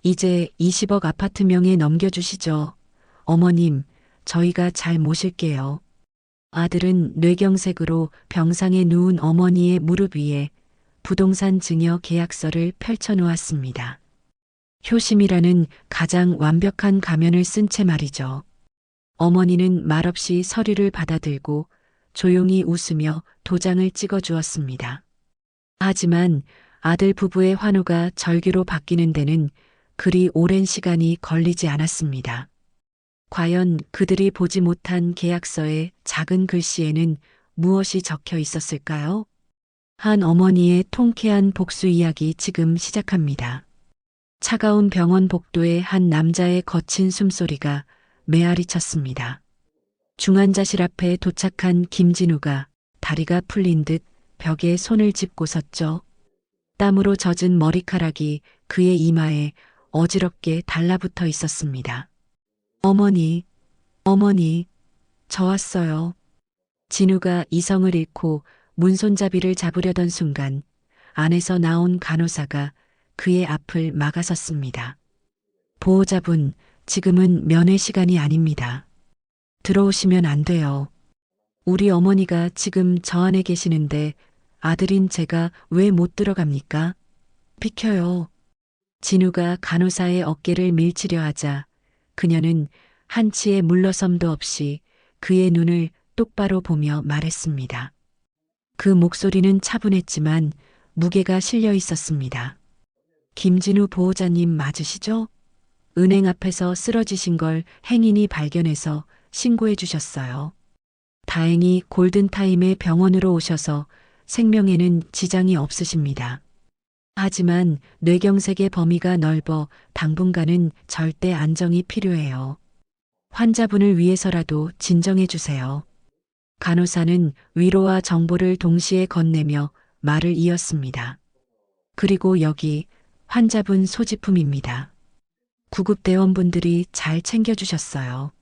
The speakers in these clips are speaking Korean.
이제 20억 아파트 명에 넘겨주시죠. 어머님, 저희가 잘 모실게요. 아들은 뇌경색으로 병상에 누운 어머니의 무릎 위에 부동산 증여 계약서를 펼쳐놓았습니다. 효심이라는 가장 완벽한 가면을 쓴 채 말이죠. 어머니는 말없이 서류를 받아들고 조용히 웃으며 도장을 찍어 주었습니다. 하지만 아들 부부의 환호가 절규로 바뀌는 데는 그리 오랜 시간이 걸리지 않았습니다. 과연 그들이 보지 못한 계약서의 작은 글씨에는 무엇이 적혀 있었을까요? 한 어머니의 통쾌한 복수 이야기 지금 시작합니다. 차가운 병원 복도에 한 남자의 거친 숨소리가 메아리 쳤습니다. 중환자실 앞에 도착한 김진우가 다리가 풀린 듯 벽에 손을 짚고 섰죠. 땀으로 젖은 머리카락이 그의 이마에 어지럽게 달라붙어 있었습니다. 어머니, 어머니, 저 왔어요. 진우가 이성을 잃고 문손잡이를 잡으려던 순간 안에서 나온 간호사가 그의 앞을 막아섰습니다. 보호자분, 지금은 면회 시간이 아닙니다. 들어오시면 안 돼요. 우리 어머니가 지금 저 안에 계시는데 아들인 제가 왜 못 들어갑니까? 비켜요. 진우가 간호사의 어깨를 밀치려 하자 그녀는 한치의 물러섬도 없이 그의 눈을 똑바로 보며 말했습니다. 그 목소리는 차분했지만 무게가 실려 있었습니다. 김진우 보호자님 맞으시죠? 은행 앞에서 쓰러지신 걸 행인이 발견해서 신고해 주셨어요. 다행히 골든타임에 병원으로 오셔서 생명에는 지장이 없으십니다. 하지만 뇌경색의 범위가 넓어 당분간은 절대 안정이 필요해요. 환자분을 위해서라도 진정해 주세요. 간호사는 위로와 정보를 동시에 건네며 말을 이었습니다. 그리고 여기 환자분 소지품입니다. 구급대원분들이 잘 챙겨주셨어요.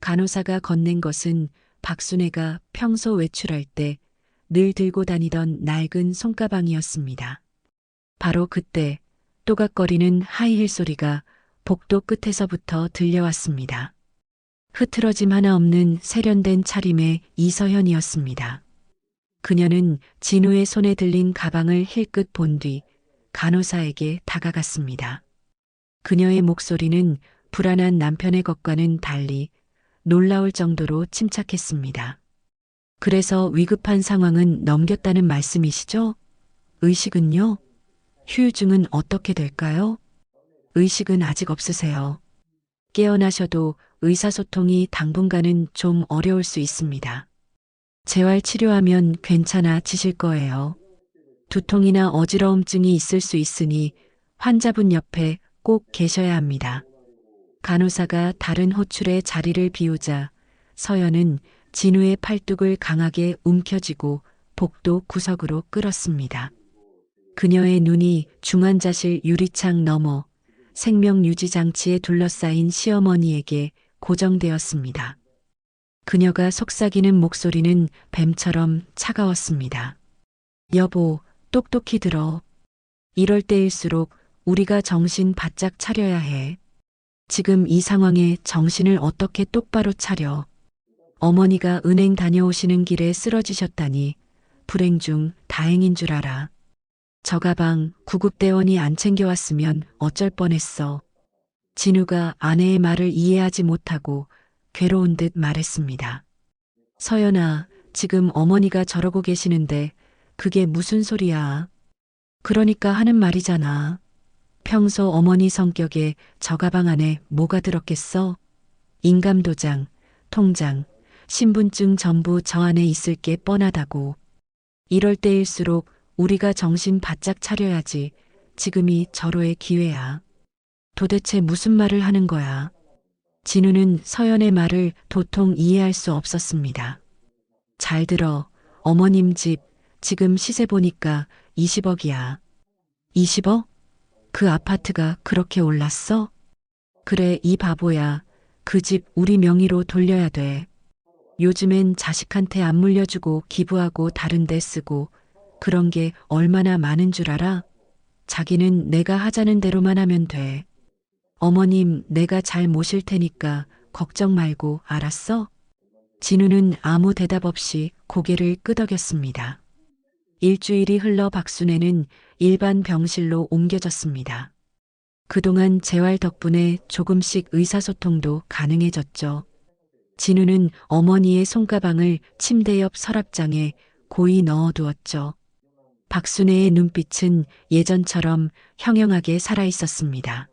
간호사가 건넨 것은 박순애가 평소 외출할 때 늘 들고 다니던 낡은 손가방이었습니다. 바로 그때 또각거리는 하이힐 소리가 복도 끝에서부터 들려왔습니다. 흐트러짐 하나 없는 세련된 차림의 이서현이었습니다. 그녀는 진우의 손에 들린 가방을 힐끗 본 뒤 간호사에게 다가갔습니다. 그녀의 목소리는 불안한 남편의 것과는 달리 놀라울 정도로 침착했습니다. 그래서 위급한 상황은 넘겼다는 말씀이시죠? 의식은요? 후유증은 어떻게 될까요? 의식은 아직 없으세요. 깨어나셔도 의사소통이 당분간은 좀 어려울 수 있습니다. 재활 치료하면 괜찮아지실 거예요. 두통이나 어지러움증이 있을 수 있으니 환자분 옆에 꼭 계셔야 합니다. 간호사가 다른 호출에 자리를 비우자 서연은 진우의 팔뚝을 강하게 움켜쥐고 복도 구석으로 끌었습니다. 그녀의 눈이 중환자실 유리창 너머 생명유지장치에 둘러싸인 시어머니에게 고정되었습니다. 그녀가 속삭이는 목소리는 뱀처럼 차가웠습니다. 여보, 똑똑히 들어. 이럴 때일수록 우리가 정신 바짝 차려야 해. 지금 이 상황에 정신을 어떻게 똑바로 차려. 어머니가 은행 다녀오시는 길에 쓰러지셨다니 불행 중 다행인 줄 알아. 저 가방 구급대원이 안 챙겨왔으면 어쩔 뻔했어. 진우가 아내의 말을 이해하지 못하고 괴로운 듯 말했습니다. 서연아, 지금 어머니가 저러고 계시는데 그게 무슨 소리야? 그러니까 하는 말이잖아. 평소 어머니 성격에 저 가방 안에 뭐가 들었겠어? 인감도장, 통장, 신분증 전부 저 안에 있을 게 뻔하다고. 이럴 때일수록 우리가 정신 바짝 차려야지. 지금이 절호의 기회야. 도대체 무슨 말을 하는 거야? 진우는 서연의 말을 도통 이해할 수 없었습니다. 잘 들어. 어머님 집 지금 시세 보니까 20억이야. 20억? 그 아파트가 그렇게 올랐어? 그래, 이 바보야. 그 집 우리 명의로 돌려야 돼. 요즘엔 자식한테 안 물려주고 기부하고 다른 데 쓰고 그런 게 얼마나 많은 줄 알아? 자기는 내가 하자는 대로만 하면 돼. 어머님, 내가 잘 모실 테니까 걱정 말고, 알았어? 진우는 아무 대답 없이 고개를 끄덕였습니다. 일주일이 흘러 박순애는 일반 병실로 옮겨졌습니다. 그동안 재활 덕분에 조금씩 의사소통도 가능해졌죠. 진우는 어머니의 손가방을 침대 옆 서랍장에 고이 넣어두었죠. 박순애의 눈빛은 예전처럼 형형하게 살아있었습니다.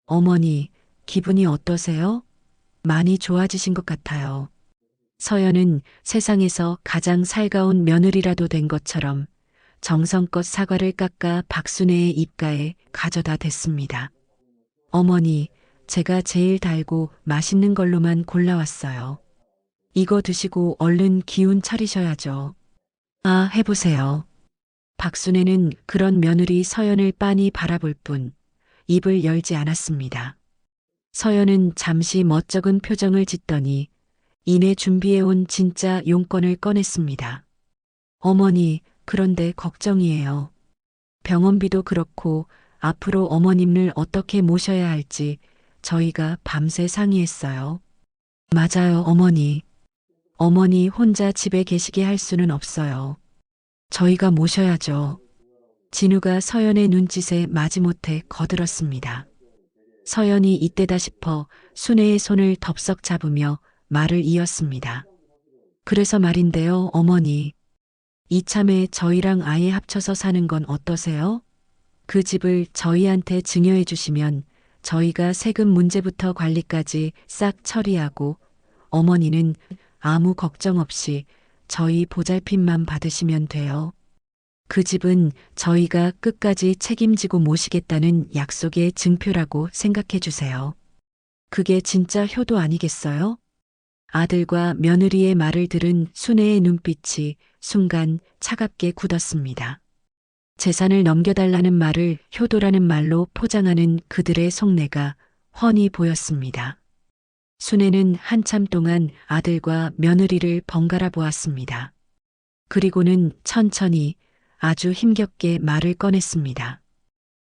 어머니, 기분이 어떠세요? 많이 좋아지신 것 같아요. 서연은 세상에서 가장 살가운 며느리라도 된 것처럼 정성껏 사과를 깎아 박순애의 입가에 가져다 댔습니다. 어머니, 제가 제일 달고 맛있는 걸로만 골라왔어요. 이거 드시고 얼른 기운 차리셔야죠. 아, 해보세요. 박순애는 그런 며느리 서연을 빤히 바라볼 뿐 입을 열지 않았습니다. 서연은 잠시 멋쩍은 표정을 짓더니 이내 준비해온 진짜 용건을 꺼냈습니다. 어머니, 그런데 걱정이에요. 병원비도 그렇고 앞으로 어머님을 어떻게 모셔야 할지 저희가 밤새 상의했어요. 맞아요, 어머니. 어머니 혼자 집에 계시게 할 수는 없어요. 저희가 모셔야죠. 진우가 서연의 눈짓에 마지못해 거들었습니다. 서연이 이때다 싶어 순애의 손을 덥석 잡으며 말을 이었습니다. 그래서 말인데요, 어머니. 이참에 저희랑 아예 합쳐서 사는 건 어떠세요? 그 집을 저희한테 증여해 주시면 저희가 세금 문제부터 관리까지 싹 처리하고 어머니는 아무 걱정 없이 저희 보살핌만 받으시면 돼요. 그 집은 저희가 끝까지 책임지고 모시겠다는 약속의 증표라고 생각해 주세요. 그게 진짜 효도 아니겠어요? 아들과 며느리의 말을 들은 순애의 눈빛이 순간 차갑게 굳었습니다. 재산을 넘겨달라는 말을 효도라는 말로 포장하는 그들의 속내가 훤히 보였습니다. 순애는 한참 동안 아들과 며느리를 번갈아 보았습니다. 그리고는 천천히 아주 힘겹게 말을 꺼냈습니다.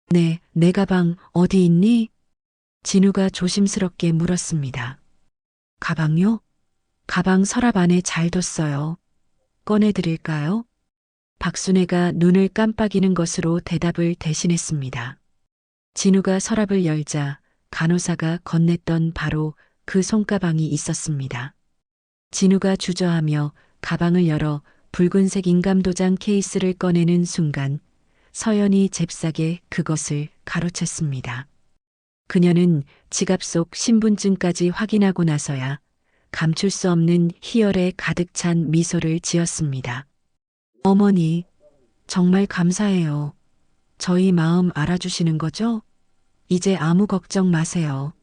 네, 내 가방 어디 있니? 진우가 조심스럽게 물었습니다. 가방요? 가방 서랍 안에 잘 뒀어요. 꺼내드릴까요? 박순애가 눈을 깜빡이는 것으로 대답을 대신했습니다. 진우가 서랍을 열자 간호사가 건넸던 바로 그 손가방이 있었습니다. 진우가 주저하며 가방을 열어 붉은색 인감도장 케이스를 꺼내는 순간 서연이 잽싸게 그것을 가로챘습니다. 그녀는 지갑 속 신분증까지 확인하고 나서야 감출 수 없는 희열에 가득 찬 미소를 지었습니다. 어머니, 정말 감사해요. 저희 마음 알아주시는 거죠? 이제 아무 걱정 마세요.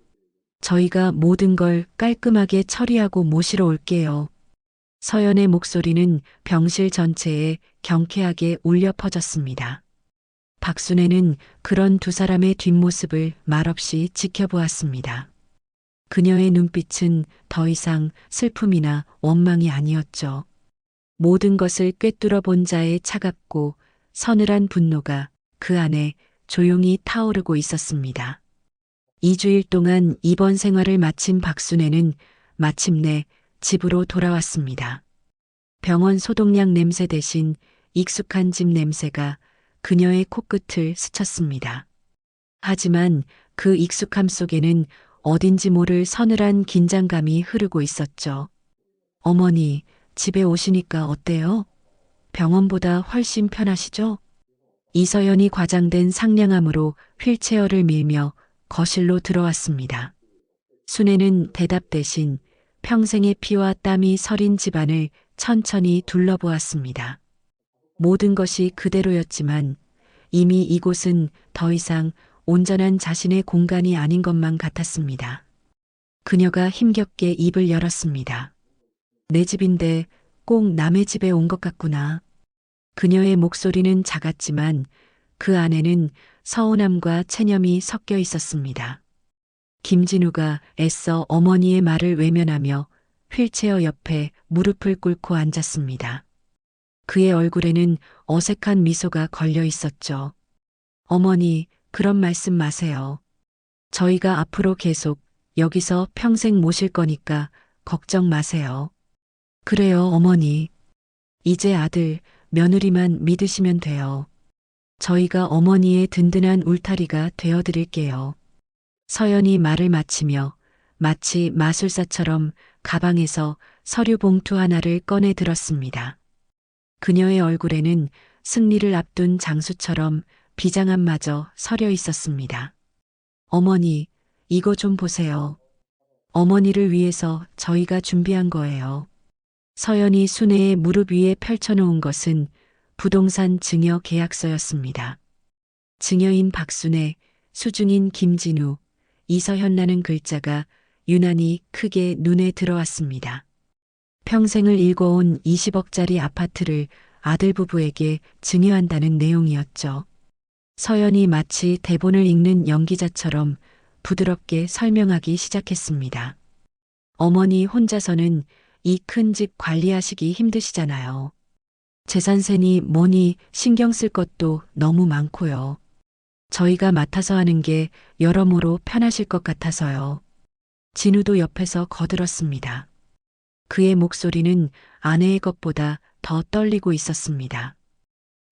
저희가 모든 걸 깔끔하게 처리하고 모시러 올게요. 서연의 목소리는 병실 전체에 경쾌하게 울려 퍼졌습니다. 박순애는 그런 두 사람의 뒷모습을 말없이 지켜보았습니다. 그녀의 눈빛은 더 이상 슬픔이나 원망이 아니었죠. 모든 것을 꿰뚫어 본 자의 차갑고 서늘한 분노가 그 안에 조용히 타오르고 있었습니다. 2주일 동안 입원 생활을 마친 박순애는 마침내 집으로 돌아왔습니다. 병원 소독약 냄새 대신 익숙한 집 냄새가 그녀의 코끝을 스쳤습니다. 하지만 그 익숙함 속에는 어딘지 모를 서늘한 긴장감이 흐르고 있었죠. 어머니, 집에 오시니까 어때요? 병원보다 훨씬 편하시죠? 이서연이 과장된 상냥함으로 휠체어를 밀며 거실로 들어왔습니다. 순애는 대답 대신 평생의 피와 땀이 서린 집안을 천천히 둘러보았습니다. 모든 것이 그대로였지만 이미 이곳은 더 이상 온전한 자신의 공간이 아닌 것만 같았습니다. 그녀가 힘겹게 입을 열었습니다. 내 집인데 꼭 남의 집에 온 것 같구나. 그녀의 목소리는 작았지만 그 안에는 서운함과 체념이 섞여 있었습니다. 김진우가 애써 어머니의 말을 외면하며 휠체어 옆에 무릎을 꿇고 앉았습니다. 그의 얼굴에는 어색한 미소가 걸려 있었죠. 어머니, 그런 말씀 마세요. 저희가 앞으로 계속 여기서 평생 모실 거니까 걱정 마세요. 그래요, 어머니. 이제 아들, 며느리만 믿으시면 돼요. 저희가 어머니의 든든한 울타리가 되어 드릴게요. 서연이 말을 마치며 마치 마술사처럼 가방에서 서류 봉투 하나를 꺼내 들었습니다. 그녀의 얼굴에는 승리를 앞둔 장수처럼 비장함마저 서려 있었습니다. 어머니, 이거 좀 보세요. 어머니를 위해서 저희가 준비한 거예요. 서연이 순애의 무릎 위에 펼쳐놓은 것은 부동산 증여 계약서였습니다. 증여인 박순애, 수중인 김진우, 이서현라는 글자가 유난히 크게 눈에 들어왔습니다. 평생을 일궈온 20억짜리 아파트를 아들 부부에게 증여한다는 내용이었죠. 서연이 마치 대본을 읽는 연기자처럼 부드럽게 설명하기 시작했습니다. 어머니 혼자서는 이 큰 집 관리하시기 힘드시잖아요. 재산세니 뭐니 신경 쓸 것도 너무 많고요. 저희가 맡아서 하는 게 여러모로 편하실 것 같아서요. 진우도 옆에서 거들었습니다. 그의 목소리는 아내의 것보다 더 떨리고 있었습니다.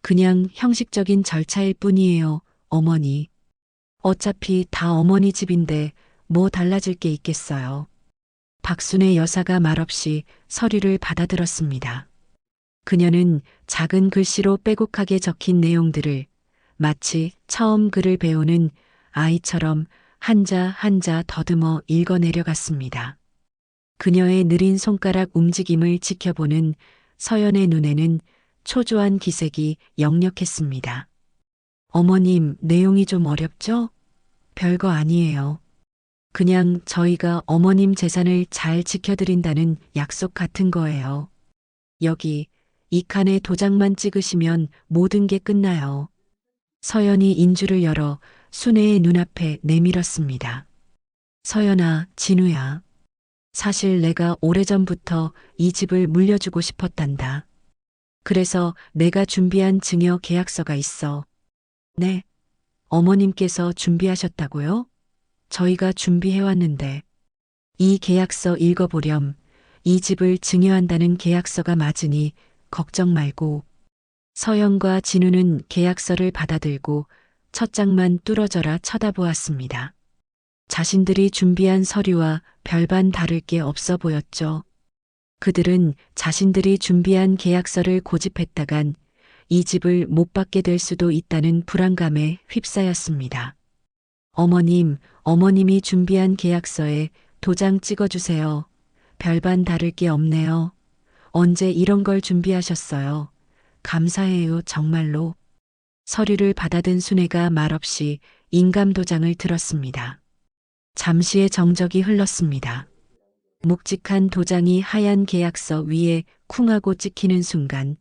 그냥 형식적인 절차일 뿐이에요, 어머니. 어차피 다 어머니 집인데 뭐 달라질 게 있겠어요. 박순애 여사가 말없이 서류를 받아들었습니다. 그녀는 작은 글씨로 빼곡하게 적힌 내용들을 마치 처음 글을 배우는 아이처럼 한자 한자 더듬어 읽어내려갔습니다. 그녀의 느린 손가락 움직임을 지켜보는 서연의 눈에는 초조한 기색이 역력했습니다. 어머님, 내용이 좀 어렵죠? 별거 아니에요. 그냥 저희가 어머님 재산을 잘 지켜드린다는 약속 같은 거예요. 여기 이 칸에 도장만 찍으시면 모든 게 끝나요. 서연이 인주를 열어 순애의 눈앞에 내밀었습니다. 서연아, 진우야. 사실 내가 오래전부터 이 집을 물려주고 싶었단다. 그래서 내가 준비한 증여 계약서가 있어. 네. 어머님께서 준비하셨다고요? 저희가 준비해왔는데. 이 계약서 읽어보렴. 이 집을 증여한다는 계약서가 맞으니 걱정 말고. 서연과 진우는 계약서를 받아들고 첫 장만 뚫어져라 쳐다보았습니다. 자신들이 준비한 서류와 별반 다를 게 없어 보였죠. 그들은 자신들이 준비한 계약서를 고집했다간 이 집을 못 받게 될 수도 있다는 불안감에 휩싸였습니다. 어머님, 어머님이 준비한 계약서에 도장 찍어주세요. 별반 다를 게 없네요. 언제 이런 걸 준비하셨어요? 감사해요, 정말로. 서류를 받아든 순애가 말없이 인감도장을 들었습니다. 잠시의 정적이 흘렀습니다. 묵직한 도장이 하얀 계약서 위에 쿵하고 찍히는 순간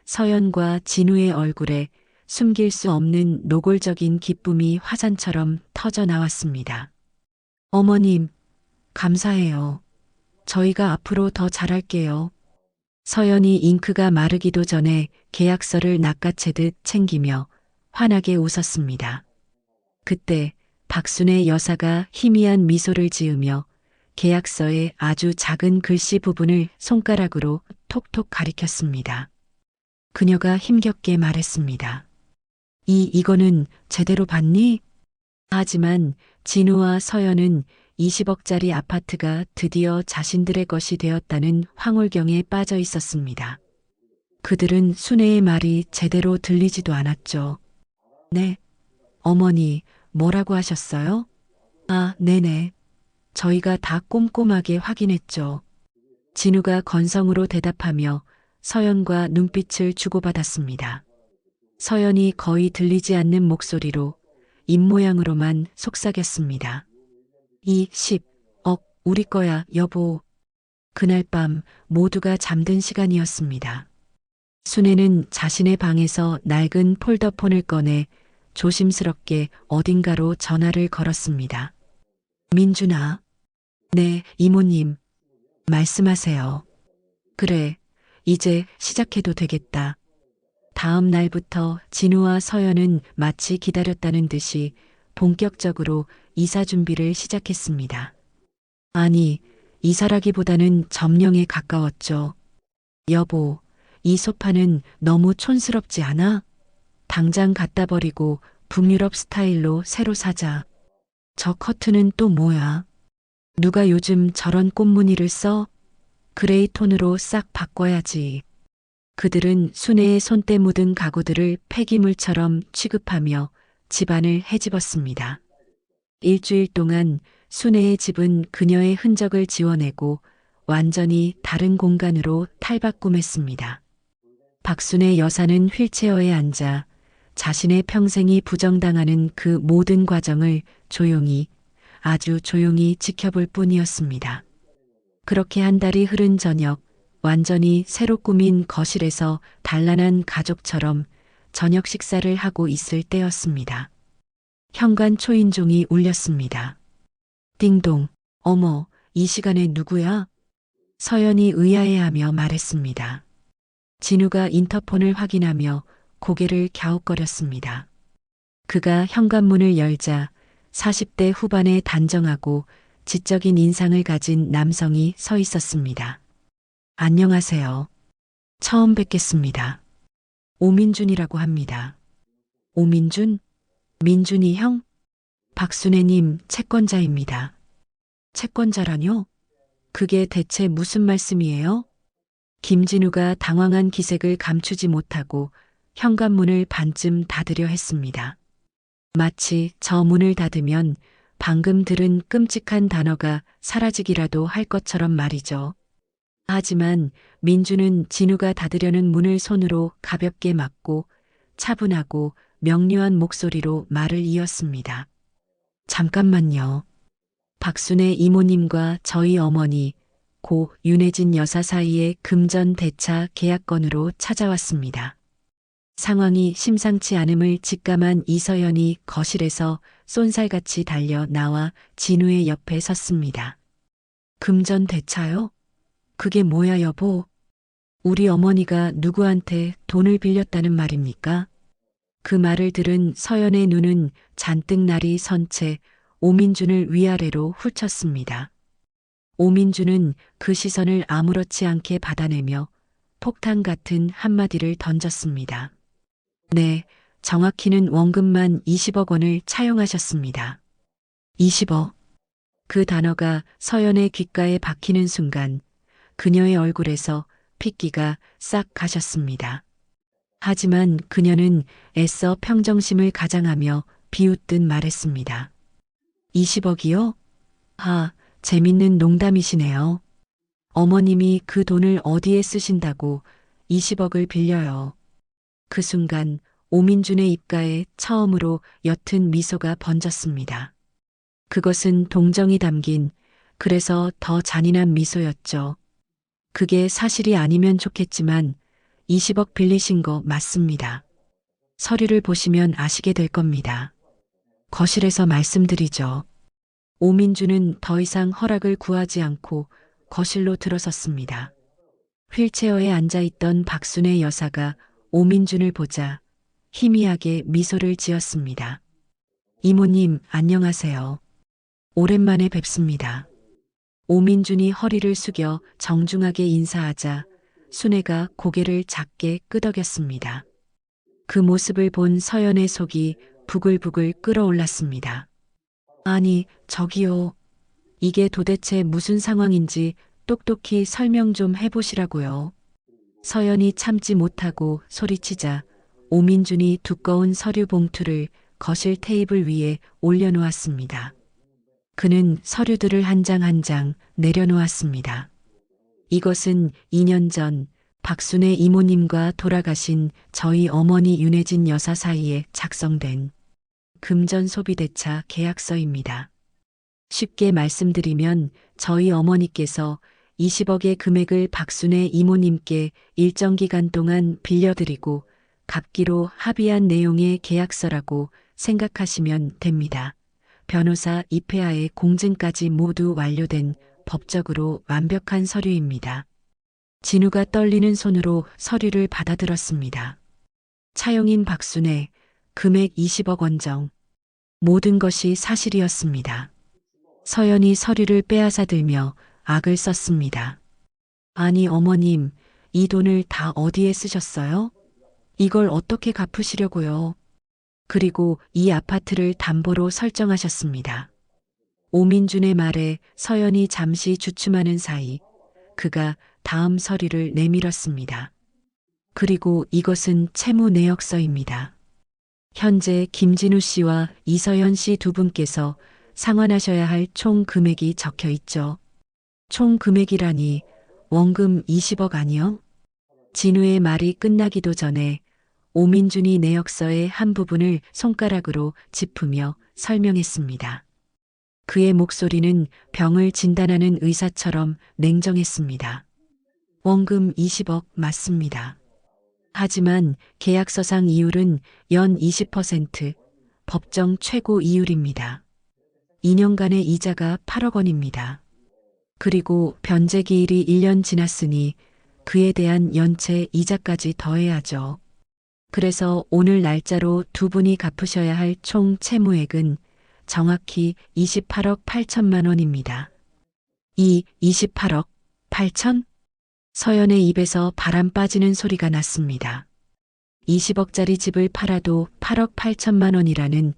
서연과 진우의 얼굴에 숨길 수 없는 노골적인 기쁨이 화산처럼 터져 나왔습니다. 어머님, 감사해요. 저희가 앞으로 더 잘할게요. 서연이 잉크가 마르기도 전에 계약서를 낚아채듯 챙기며 환하게 웃었습니다. 그때 박순애 여사가 희미한 미소를 지으며 계약서의 아주 작은 글씨 부분을 손가락으로 톡톡 가리켰습니다. 그녀가 힘겹게 말했습니다. 이거는 제대로 봤니? 하지만 진우와 서연은 20억짜리 아파트가 드디어 자신들의 것이 되었다는 황홀경에 빠져 있었습니다. 그들은 순애의 말이 제대로 들리지도 않았죠. 네, 어머니, 뭐라고 하셨어요? 아, 네네. 저희가 다 꼼꼼하게 확인했죠. 진우가 건성으로 대답하며 서연과 눈빛을 주고받았습니다. 서연이 거의 들리지 않는 목소리로 입모양으로만 속삭였습니다. 20억, 우리 거야, 여보. 그날 밤 모두가 잠든 시간이었습니다. 순애는 자신의 방에서 낡은 폴더폰을 꺼내 조심스럽게 어딘가로 전화를 걸었습니다. 민준아. 네, 이모님. 말씀하세요. 그래, 이제 시작해도 되겠다. 다음 날부터 진우와 서연은 마치 기다렸다는 듯이 본격적으로 이사 준비를 시작했습니다. 아니, 이사라기보다는 점령에 가까웠죠. 여보, 이 소파는 너무 촌스럽지 않아? 당장 갖다 버리고 북유럽 스타일로 새로 사자. 저 커튼은 또 뭐야? 누가 요즘 저런 꽃무늬를 써? 그레이 톤으로 싹 바꿔야지. 그들은 순애의 손때 묻은 가구들을 폐기물처럼 취급하며 집안을 헤집었습니다. 일주일 동안 순애의 집은 그녀의 흔적을 지워내고 완전히 다른 공간으로 탈바꿈했습니다. 박순애 여사는 휠체어에 앉아 자신의 평생이 부정당하는 그 모든 과정을 조용히, 아주 조용히 지켜볼 뿐이었습니다. 그렇게 한 달이 흐른 저녁, 완전히 새로 꾸민 거실에서 단란한 가족처럼 저녁 식사를 하고 있을 때였습니다. 현관 초인종이 울렸습니다. 띵동, 어머, 이 시간에 누구야? 서연이 의아해하며 말했습니다. 진우가 인터폰을 확인하며 고개를 갸웃거렸습니다. 그가 현관문을 열자 40대 후반의 단정하고 지적인 인상을 가진 남성이 서 있었습니다. 안녕하세요. 처음 뵙겠습니다. 오민준이라고 합니다. 오민준? 민준이 형? 박순애님 채권자입니다. 채권자라뇨? 그게 대체 무슨 말씀이에요? 김진우가 당황한 기색을 감추지 못하고 현관문을 반쯤 닫으려 했습니다. 마치 저 문을 닫으면 방금 들은 끔찍한 단어가 사라지기라도 할 것처럼 말이죠. 하지만 민주는 진우가 닫으려는 문을 손으로 가볍게 막고 차분하고 명료한 목소리로 말을 이었습니다. 잠깐만요. 박순애 이모님과 저희 어머니, 고 윤혜진 여사 사이의 금전 대차 계약건으로 찾아왔습니다. 상황이 심상치 않음을 직감한 이서연이 거실에서 쏜살같이 달려 나와 진우의 옆에 섰습니다. 금전 대차요? 그게 뭐야 여보? 우리 어머니가 누구한테 돈을 빌렸다는 말입니까? 그 말을 들은 서연의 눈은 잔뜩 날이 선 채 오민준을 위아래로 훑쳤습니다. 오민준은 그 시선을 아무렇지 않게 받아내며 폭탄 같은 한마디를 던졌습니다. 네, 정확히는 원금만 20억 원을 차용하셨습니다. 20억. 그 단어가 서연의 귓가에 박히는 순간 그녀의 얼굴에서 핏기가 싹 가셨습니다. 하지만 그녀는 애써 평정심을 가장하며 비웃듯 말했습니다. 20억이요? 아, 재밌는 농담이시네요. 어머님이 그 돈을 어디에 쓰신다고 20억을 빌려요. 그 순간 오민준의 입가에 처음으로 옅은 미소가 번졌습니다. 그것은 동정이 담긴 그래서 더 잔인한 미소였죠. 그게 사실이 아니면 좋겠지만 20억 빌리신 거 맞습니다. 서류를 보시면 아시게 될 겁니다. 거실에서 말씀드리죠. 오민주는 더 이상 허락을 구하지 않고 거실로 들어섰습니다. 휠체어에 앉아있던 박순애 여사가 오민준을 보자 희미하게 미소를 지었습니다. 이모님 안녕하세요. 오랜만에 뵙습니다. 오민준이 허리를 숙여 정중하게 인사하자 순애가 고개를 작게 끄덕였습니다. 그 모습을 본 서연의 속이 부글부글 끓어올랐습니다. 아니, 저기요. 이게 도대체 무슨 상황인지 똑똑히 설명 좀 해보시라고요. 서연이 참지 못하고 소리치자 오민준이 두꺼운 서류 봉투를 거실 테이블 위에 올려놓았습니다. 그는 서류들을 한 장 한 장 내려놓았습니다. 이것은 2년 전 박순애 이모님과 돌아가신 저희 어머니 윤혜진 여사 사이에 작성된 금전 소비대차 계약서입니다. 쉽게 말씀드리면 저희 어머니께서 20억의 금액을 박순애 이모님께 일정 기간 동안 빌려드리고 갚기로 합의한 내용의 계약서라고 생각하시면 됩니다. 변호사 입회하에 공증까지 모두 완료된 법적으로 완벽한 서류입니다. 진우가 떨리는 손으로 서류를 받아들었습니다. 차용인 박순애, 금액 20억 원정. 모든 것이 사실이었습니다. 서연이 서류를 빼앗아 들며 악을 썼습니다. 아니 어머님, 이 돈을 다 어디에 쓰셨어요? 이걸 어떻게 갚으시려고요? 그리고 이 아파트를 담보로 설정하셨습니다. 오민준의 말에 서연이 잠시 주춤하는 사이 그가 다음 서류를 내밀었습니다. 그리고 이것은 채무 내역서입니다. 현재 김진우 씨와 이서연 씨 두 분께서 상환하셔야 할 총 금액이 적혀 있죠. 총 금액이라니 원금 20억 아니요? 진우의 말이 끝나기도 전에 오민준이 내역서의 한 부분을 손가락으로 짚으며 설명했습니다. 그의 목소리는 병을 진단하는 의사처럼 냉정했습니다. 원금 20억 맞습니다. 하지만 계약서상 이율은 연 20%, 법정 최고 이율입니다. 2년간의 이자가 8억 원입니다. 그리고 변제 기일이 1년 지났으니 그에 대한 연체 이자까지 더해야죠. 그래서 오늘 날짜로 두 분이 갚으셔야 할 총 채무액은 정확히 28억 8천만 원입니다. 이 28억 8천? 서연의 입에서 바람 빠지는 소리가 났습니다. 20억짜리 집을 팔아도 8억 8천만 원이라는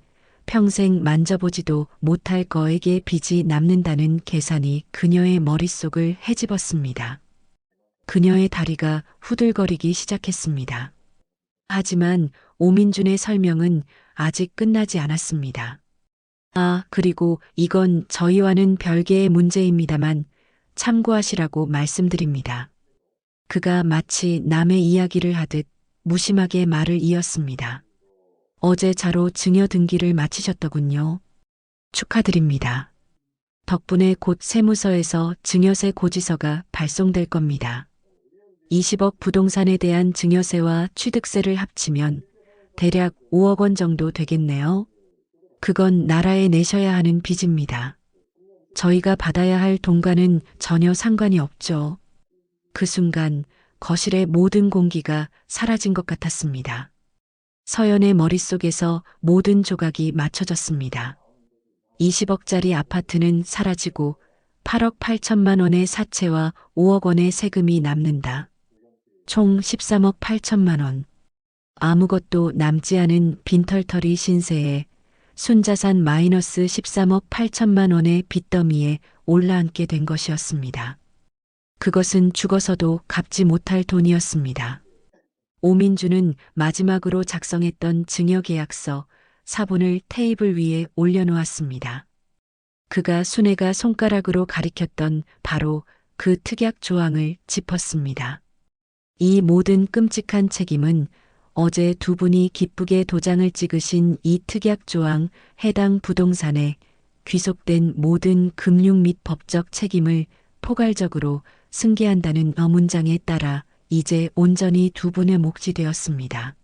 평생 만져보지도 못할 거액의 빚이 남는다는 계산이 그녀의 머릿속을 헤집었습니다. 그녀의 다리가 후들거리기 시작했습니다. 하지만 오민준의 설명은 아직 끝나지 않았습니다. 아, 그리고 이건 저희와는 별개의 문제입니다만 참고하시라고 말씀드립니다. 그가 마치 남의 이야기를 하듯 무심하게 말을 이었습니다. 어제 자로 증여 등기를 마치셨더군요. 축하드립니다. 덕분에 곧 세무서에서 증여세 고지서가 발송될 겁니다. 20억 부동산에 대한 증여세와 취득세를 합치면 대략 5억 원 정도 되겠네요. 그건 나라에 내셔야 하는 빚입니다. 저희가 받아야 할 돈과는 전혀 상관이 없죠. 그 순간 거실의 모든 공기가 사라진 것 같았습니다. 서연의 머릿속에서 모든 조각이 맞춰졌습니다. 20억짜리 아파트는 사라지고 8억 8천만 원의 사채와 5억 원의 세금이 남는다. 총 13억 8천만 원. 아무것도 남지 않은 빈털터리 신세에 순자산 마이너스 13억 8천만 원의 빚더미에 올라앉게 된 것이었습니다. 그것은 죽어서도 갚지 못할 돈이었습니다. 오민주는 마지막으로 작성했던 증여계약서 사본을 테이블 위에 올려놓았습니다. 그가 순애가 손가락으로 가리켰던 바로 그 특약 조항을 짚었습니다. 이 모든 끔찍한 책임은 어제 두 분이 기쁘게 도장을 찍으신 이 특약 조항 해당 부동산에 귀속된 모든 금융 및 법적 책임을 포괄적으로 승계한다는 문장에 따라 이제 온전히 두 분의 몫이 되었습니다.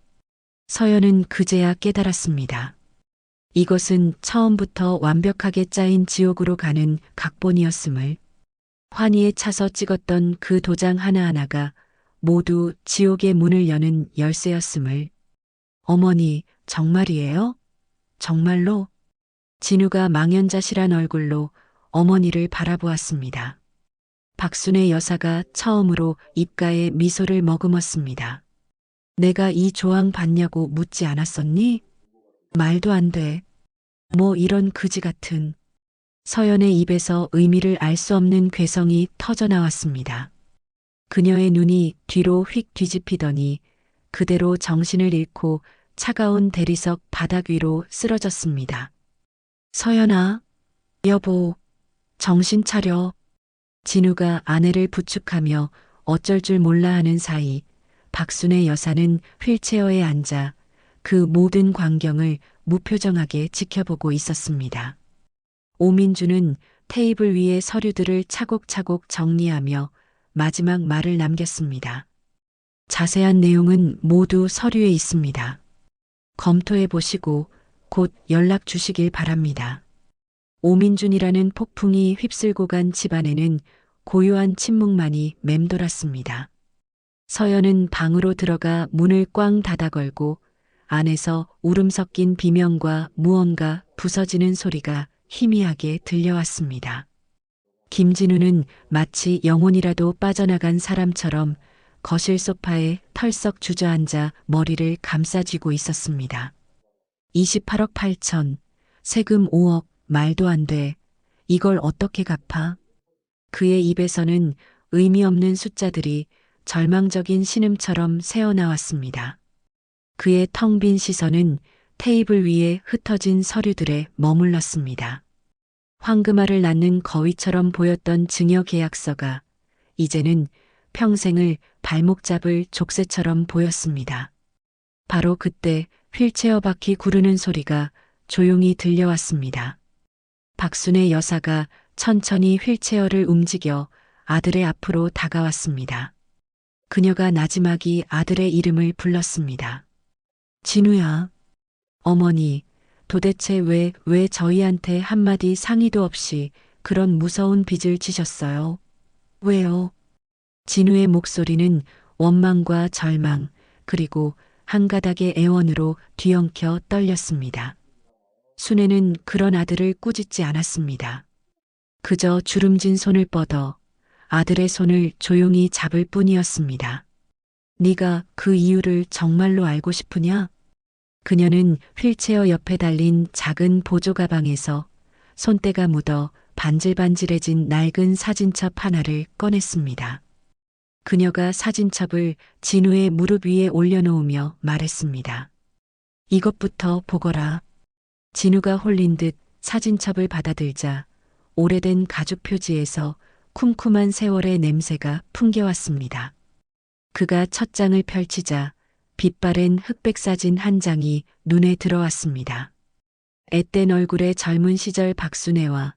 서연은 그제야 깨달았습니다. 이것은 처음부터 완벽하게 짜인 지옥으로 가는 각본이었음을, 환희에 차서 찍었던 그 도장 하나하나가 모두 지옥의 문을 여는 열쇠였음을. 어머니, 정말이에요? 정말로? 진우가 망연자실한 얼굴로 어머니를 바라보았습니다. 박순애 여사가 처음으로 입가에 미소를 머금었습니다. 내가 이 조항 봤냐고 묻지 않았었니? 말도 안 돼. 뭐 이런 그지 같은. 서연의 입에서 의미를 알 수 없는 괴성이 터져 나왔습니다. 그녀의 눈이 뒤로 휙 뒤집히더니 그대로 정신을 잃고 차가운 대리석 바닥 위로 쓰러졌습니다. 서연아, 여보, 정신 차려. 진우가 아내를 부축하며 어쩔 줄 몰라 하는 사이 박순애 여사는 휠체어에 앉아 그 모든 광경을 무표정하게 지켜보고 있었습니다. 오민주는 테이블 위의 서류들을 차곡차곡 정리하며 마지막 말을 남겼습니다. 자세한 내용은 모두 서류에 있습니다. 검토해 보시고 곧 연락 주시길 바랍니다. 오민준이라는 폭풍이 휩쓸고 간 집안에는 고요한 침묵만이 맴돌았습니다. 서연은 방으로 들어가 문을 꽝 닫아 걸고 안에서 울음 섞인 비명과 무언가 부서지는 소리가 희미하게 들려왔습니다. 김진우는 마치 영혼이라도 빠져나간 사람처럼 거실 소파에 털썩 주저앉아 머리를 감싸쥐고 있었습니다. 28억 8천, 세금 5억, 말도 안 돼. 이걸 어떻게 갚아? 그의 입에서는 의미 없는 숫자들이 절망적인 신음처럼 새어나왔습니다. 그의 텅 빈 시선은 테이블 위에 흩어진 서류들에 머물렀습니다. 황금알을 낳는 거위처럼 보였던 증여 계약서가 이제는 평생을 발목 잡을 족쇄처럼 보였습니다. 바로 그때 휠체어 바퀴 구르는 소리가 조용히 들려왔습니다. 박순의 여사가 천천히 휠체어를 움직여 아들의 앞으로 다가왔습니다. 그녀가 나지막이 아들의 이름을 불렀습니다. 진우야. 어머니, 도대체 왜 저희한테 한마디 상의도 없이 그런 무서운 빚을 지셨어요? 왜요? 진우의 목소리는 원망과 절망, 그리고 한 가닥의 애원으로 뒤엉켜 떨렸습니다. 순애는 그런 아들을 꾸짖지 않았습니다. 그저 주름진 손을 뻗어 아들의 손을 조용히 잡을 뿐이었습니다. 네가 그 이유를 정말로 알고 싶으냐? 그녀는 휠체어 옆에 달린 작은 보조 가방에서 손때가 묻어 반질반질해진 낡은 사진첩 하나를 꺼냈습니다. 그녀가 사진첩을 진우의 무릎 위에 올려놓으며 말했습니다. 이것부터 보거라. 진우가 홀린 듯 사진첩을 받아들자 오래된 가죽 표지에서 쿰쿰한 세월의 냄새가 풍겨왔습니다. 그가 첫 장을 펼치자 빛바랜 흑백 사진 한 장이 눈에 들어왔습니다. 앳된 얼굴의 젊은 시절 박순애와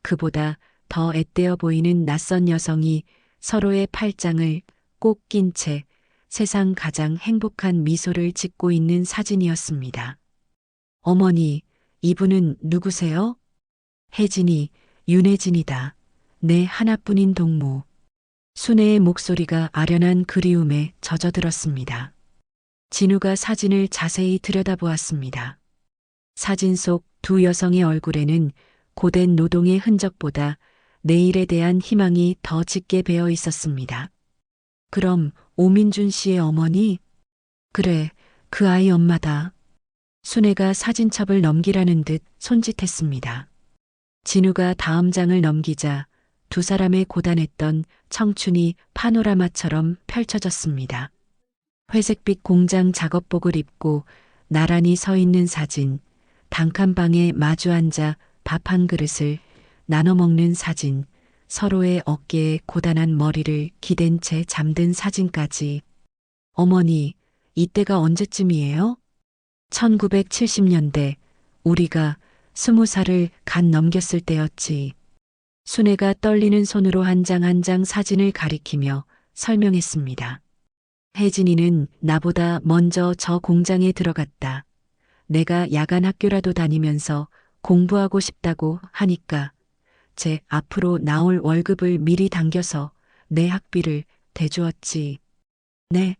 그보다 더 앳되어 보이는 낯선 여성이 서로의 팔짱을 꼭 낀 채 세상 가장 행복한 미소를 짓고 있는 사진이었습니다. 어머니, 이분은 누구세요? 혜진이, 윤혜진이다. 내 하나뿐인 동무. 순애의 목소리가 아련한 그리움에 젖어들었습니다. 진우가 사진을 자세히 들여다보았습니다. 사진 속 두 여성의 얼굴에는 고된 노동의 흔적보다 내일에 대한 희망이 더 짙게 배어 있었습니다. 그럼 오민준 씨의 어머니? 그래, 그 아이 엄마다. 순애가 사진첩을 넘기라는 듯 손짓했습니다. 진우가 다음 장을 넘기자 두 사람의 고단했던 청춘이 파노라마처럼 펼쳐졌습니다. 회색빛 공장 작업복을 입고 나란히 서 있는 사진, 단칸방에 마주 앉아 밥 한 그릇을 나눠 먹는 사진, 서로의 어깨에 고단한 머리를 기댄 채 잠든 사진까지. 어머니, 이때가 언제쯤이에요? 1970년대, 우리가 20살을 갓 넘겼을 때였지. 순애가 떨리는 손으로 한 장 한 장 사진을 가리키며 설명했습니다. 혜진이는 나보다 먼저 저 공장에 들어갔다. 내가 야간 학교라도 다니면서 공부하고 싶다고 하니까 제 앞으로 나올 월급을 미리 당겨서 내 학비를 대주었지. 네,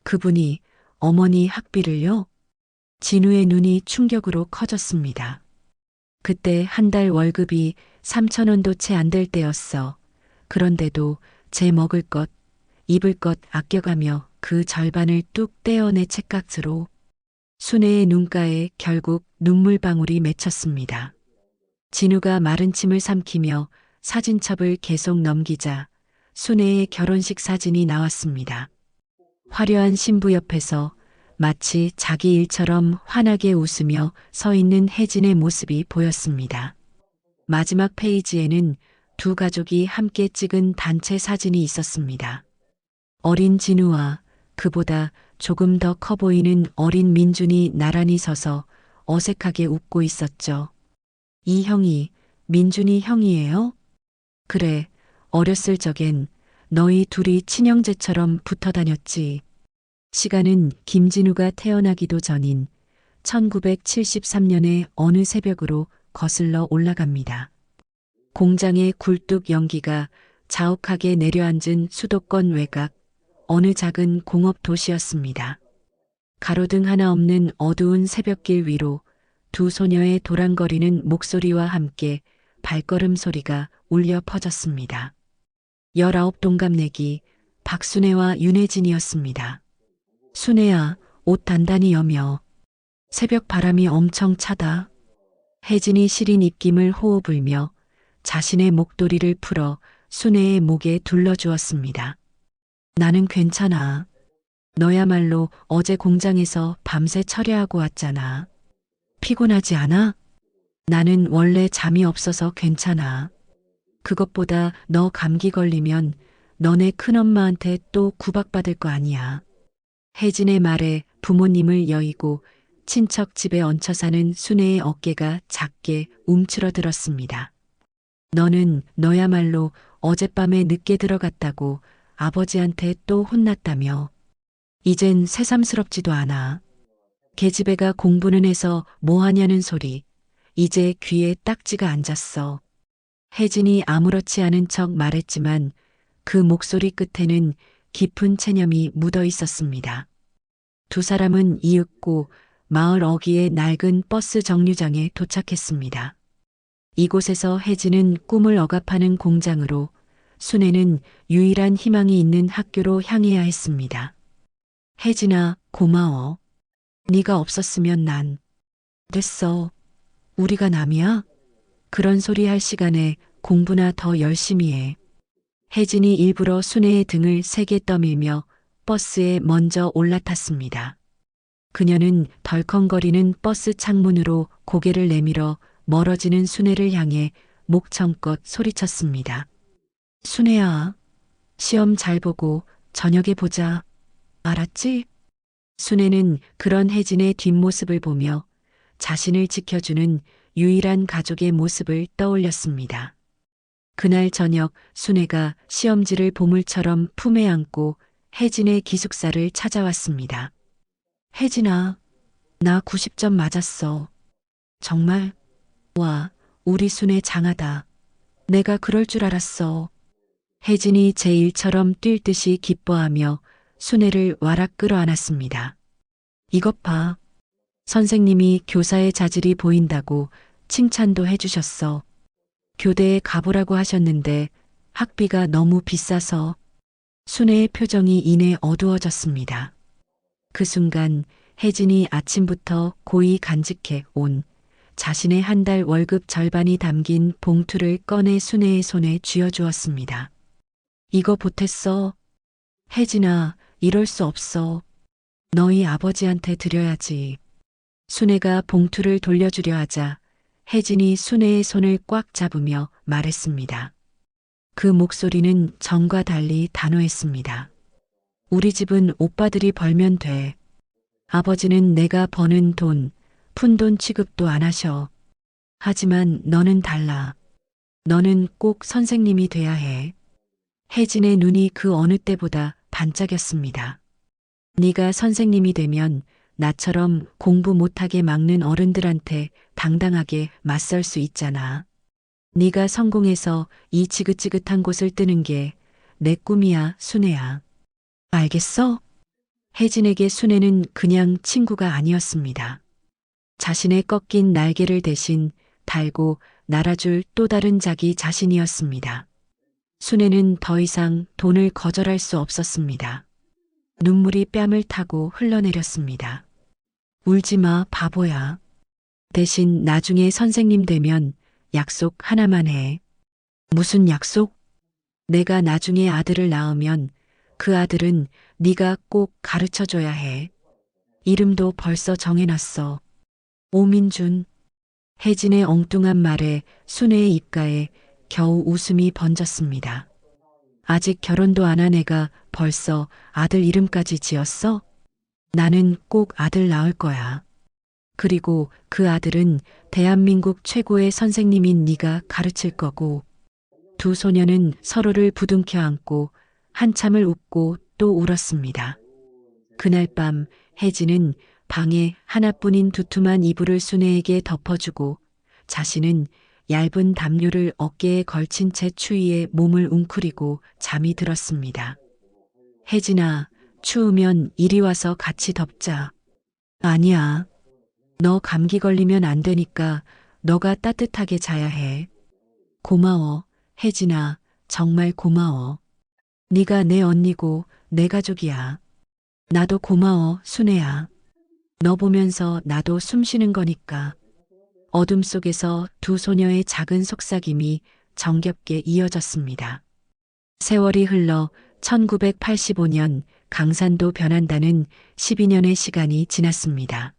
그분이 어머니 학비를요? 진우의 눈이 충격으로 커졌습니다. 그때 한 달 월급이 3,000원도 채 안 될 때였어. 그런데도 제 먹을 것, 입을 것 아껴가며 그 절반을 뚝 떼어내 책값으로. 순애의 눈가에 결국 눈물방울이 맺혔습니다. 진우가 마른 침을 삼키며 사진첩을 계속 넘기자 순애의 결혼식 사진이 나왔습니다. 화려한 신부 옆에서 마치 자기 일처럼 환하게 웃으며 서 있는 혜진의 모습이 보였습니다. 마지막 페이지에는 두 가족이 함께 찍은 단체 사진이 있었습니다. 어린 진우와 그보다 조금 더 커 보이는 어린 민준이 나란히 서서 어색하게 웃고 있었죠. 이 형이 민준이 형이에요? 그래, 어렸을 적엔 너희 둘이 친형제처럼 붙어 다녔지. 시간은 김진우가 태어나기도 전인 1973년의 어느 새벽으로 거슬러 올라갑니다. 공장의 굴뚝 연기가 자욱하게 내려앉은 수도권 외곽 어느 작은 공업 도시였습니다. 가로등 하나 없는 어두운 새벽길 위로 두 소녀의 도랑거리는 목소리와 함께 발걸음 소리가 울려 퍼졌습니다. 19 동갑내기 박순애와 윤혜진이었습니다. 순애야, 옷 단단히 여며. 새벽 바람이 엄청 차다. 혜진이 시린 입김을 호호 불며 자신의 목도리를 풀어 순애의 목에 둘러주었습니다. 나는 괜찮아. 너야말로 어제 공장에서 밤새 철야하고 왔잖아. 피곤하지 않아? 나는 원래 잠이 없어서 괜찮아. 그것보다 너 감기 걸리면 너네 큰엄마한테 또 구박받을 거 아니야. 혜진의 말에 부모님을 여의고 친척 집에 얹혀 사는 순애의 어깨가 작게 움츠러들었습니다. 너는 너야말로 어젯밤에 늦게 들어갔다고 아버지한테 또 혼났다며. 이젠 새삼스럽지도 않아. 계집애가 공부는 해서 뭐 하냐는 소리. 이제 귀에 딱지가 앉았어. 혜진이 아무렇지 않은 척 말했지만 그 목소리 끝에는 깊은 체념이 묻어 있었습니다. 두 사람은 이윽고 마을 어귀의 낡은 버스 정류장에 도착했습니다. 이곳에서 혜진은 꿈을 억압하는 공장으로, 순애는 유일한 희망이 있는 학교로 향해야 했습니다. 혜진아, 고마워. 네가 없었으면 난. 됐어. 우리가 남이야? 그런 소리 할 시간에 공부나 더 열심히 해. 혜진이 일부러 순애의 등을 세게 떠밀며 버스에 먼저 올라탔습니다. 그녀는 덜컹거리는 버스 창문으로 고개를 내밀어 멀어지는 순애를 향해 목청껏 소리쳤습니다. 순애야, 시험 잘 보고 저녁에 보자. 알았지? 순애는 그런 혜진의 뒷모습을 보며 자신을 지켜주는 유일한 가족의 모습을 떠올렸습니다. 그날 저녁 순애가 시험지를 보물처럼 품에 안고 혜진의 기숙사를 찾아왔습니다. 혜진아, 나 90점 맞았어. 정말? 와, 우리 순애 장하다. 내가 그럴 줄 알았어. 혜진이 제 일처럼 뛸 듯이 기뻐하며 순애를 와락 끌어안았습니다. 이것 봐. 선생님이 교사의 자질이 보인다고 칭찬도 해주셨어. 교대에 가보라고 하셨는데 학비가 너무 비싸서. 순애의 표정이 이내 어두워졌습니다. 그 순간 혜진이 아침부터 고이 간직해 온 자신의 한 달 월급 절반이 담긴 봉투를 꺼내 순애의 손에 쥐어주었습니다. 이거 보탰어. 혜진아, 이럴 수 없어. 너희 아버지한테 드려야지. 순애가 봉투를 돌려주려 하자 혜진이 순애의 손을 꽉 잡으며 말했습니다. 그 목소리는 전과 달리 단호했습니다. 우리 집은 오빠들이 벌면 돼. 아버지는 내가 버는 돈, 푼돈 취급도 안 하셔. 하지만 너는 달라. 너는 꼭 선생님이 돼야 해. 혜진의 눈이 그 어느 때보다 반짝였습니다. 네가 선생님이 되면 나처럼 공부 못하게 막는 어른들한테 당당하게 맞설 수 있잖아. 네가 성공해서 이 지긋지긋한 곳을 뜨는 게 내 꿈이야, 순애야. 알겠어? 혜진에게 순애는 그냥 친구가 아니었습니다. 자신의 꺾인 날개를 대신 달고 날아줄 또 다른 자기 자신이었습니다. 순애는 더 이상 돈을 거절할 수 없었습니다. 눈물이 뺨을 타고 흘러내렸습니다. 울지 마, 바보야. 대신 나중에 선생님 되면 약속 하나만 해. 무슨 약속? 내가 나중에 아들을 낳으면 그 아들은 네가 꼭 가르쳐줘야 해. 이름도 벌써 정해놨어. 오민준. 혜진의 엉뚱한 말에 순애의 입가에 겨우 웃음이 번졌습니다. 아직 결혼도 안 한 애가 벌써 아들 이름까지 지었어? 나는 꼭 아들 낳을 거야. 그리고 그 아들은 대한민국 최고의 선생님인 네가 가르칠 거고. 두 소녀는 서로를 부둥켜 안고 한참을 웃고 또 울었습니다. 그날 밤 혜진은 방에 하나뿐인 두툼한 이불을 순애에게 덮어주고 자신은 얇은 담요를 어깨에 걸친 채 추위에 몸을 웅크리고 잠이 들었습니다. 혜진아, 추우면 이리 와서 같이 덮자. 아니야. 너 감기 걸리면 안 되니까 너가 따뜻하게 자야 해. 고마워, 혜진아. 정말 고마워. 네가 내 언니고 내 가족이야. 나도 고마워, 순애야. 너 보면서 나도 숨 쉬는 거니까. 어둠 속에서 두 소녀의 작은 속삭임이 정겹게 이어졌습니다. 세월이 흘러 1985년 강산도 변한다는 12년의 시간이 지났습니다.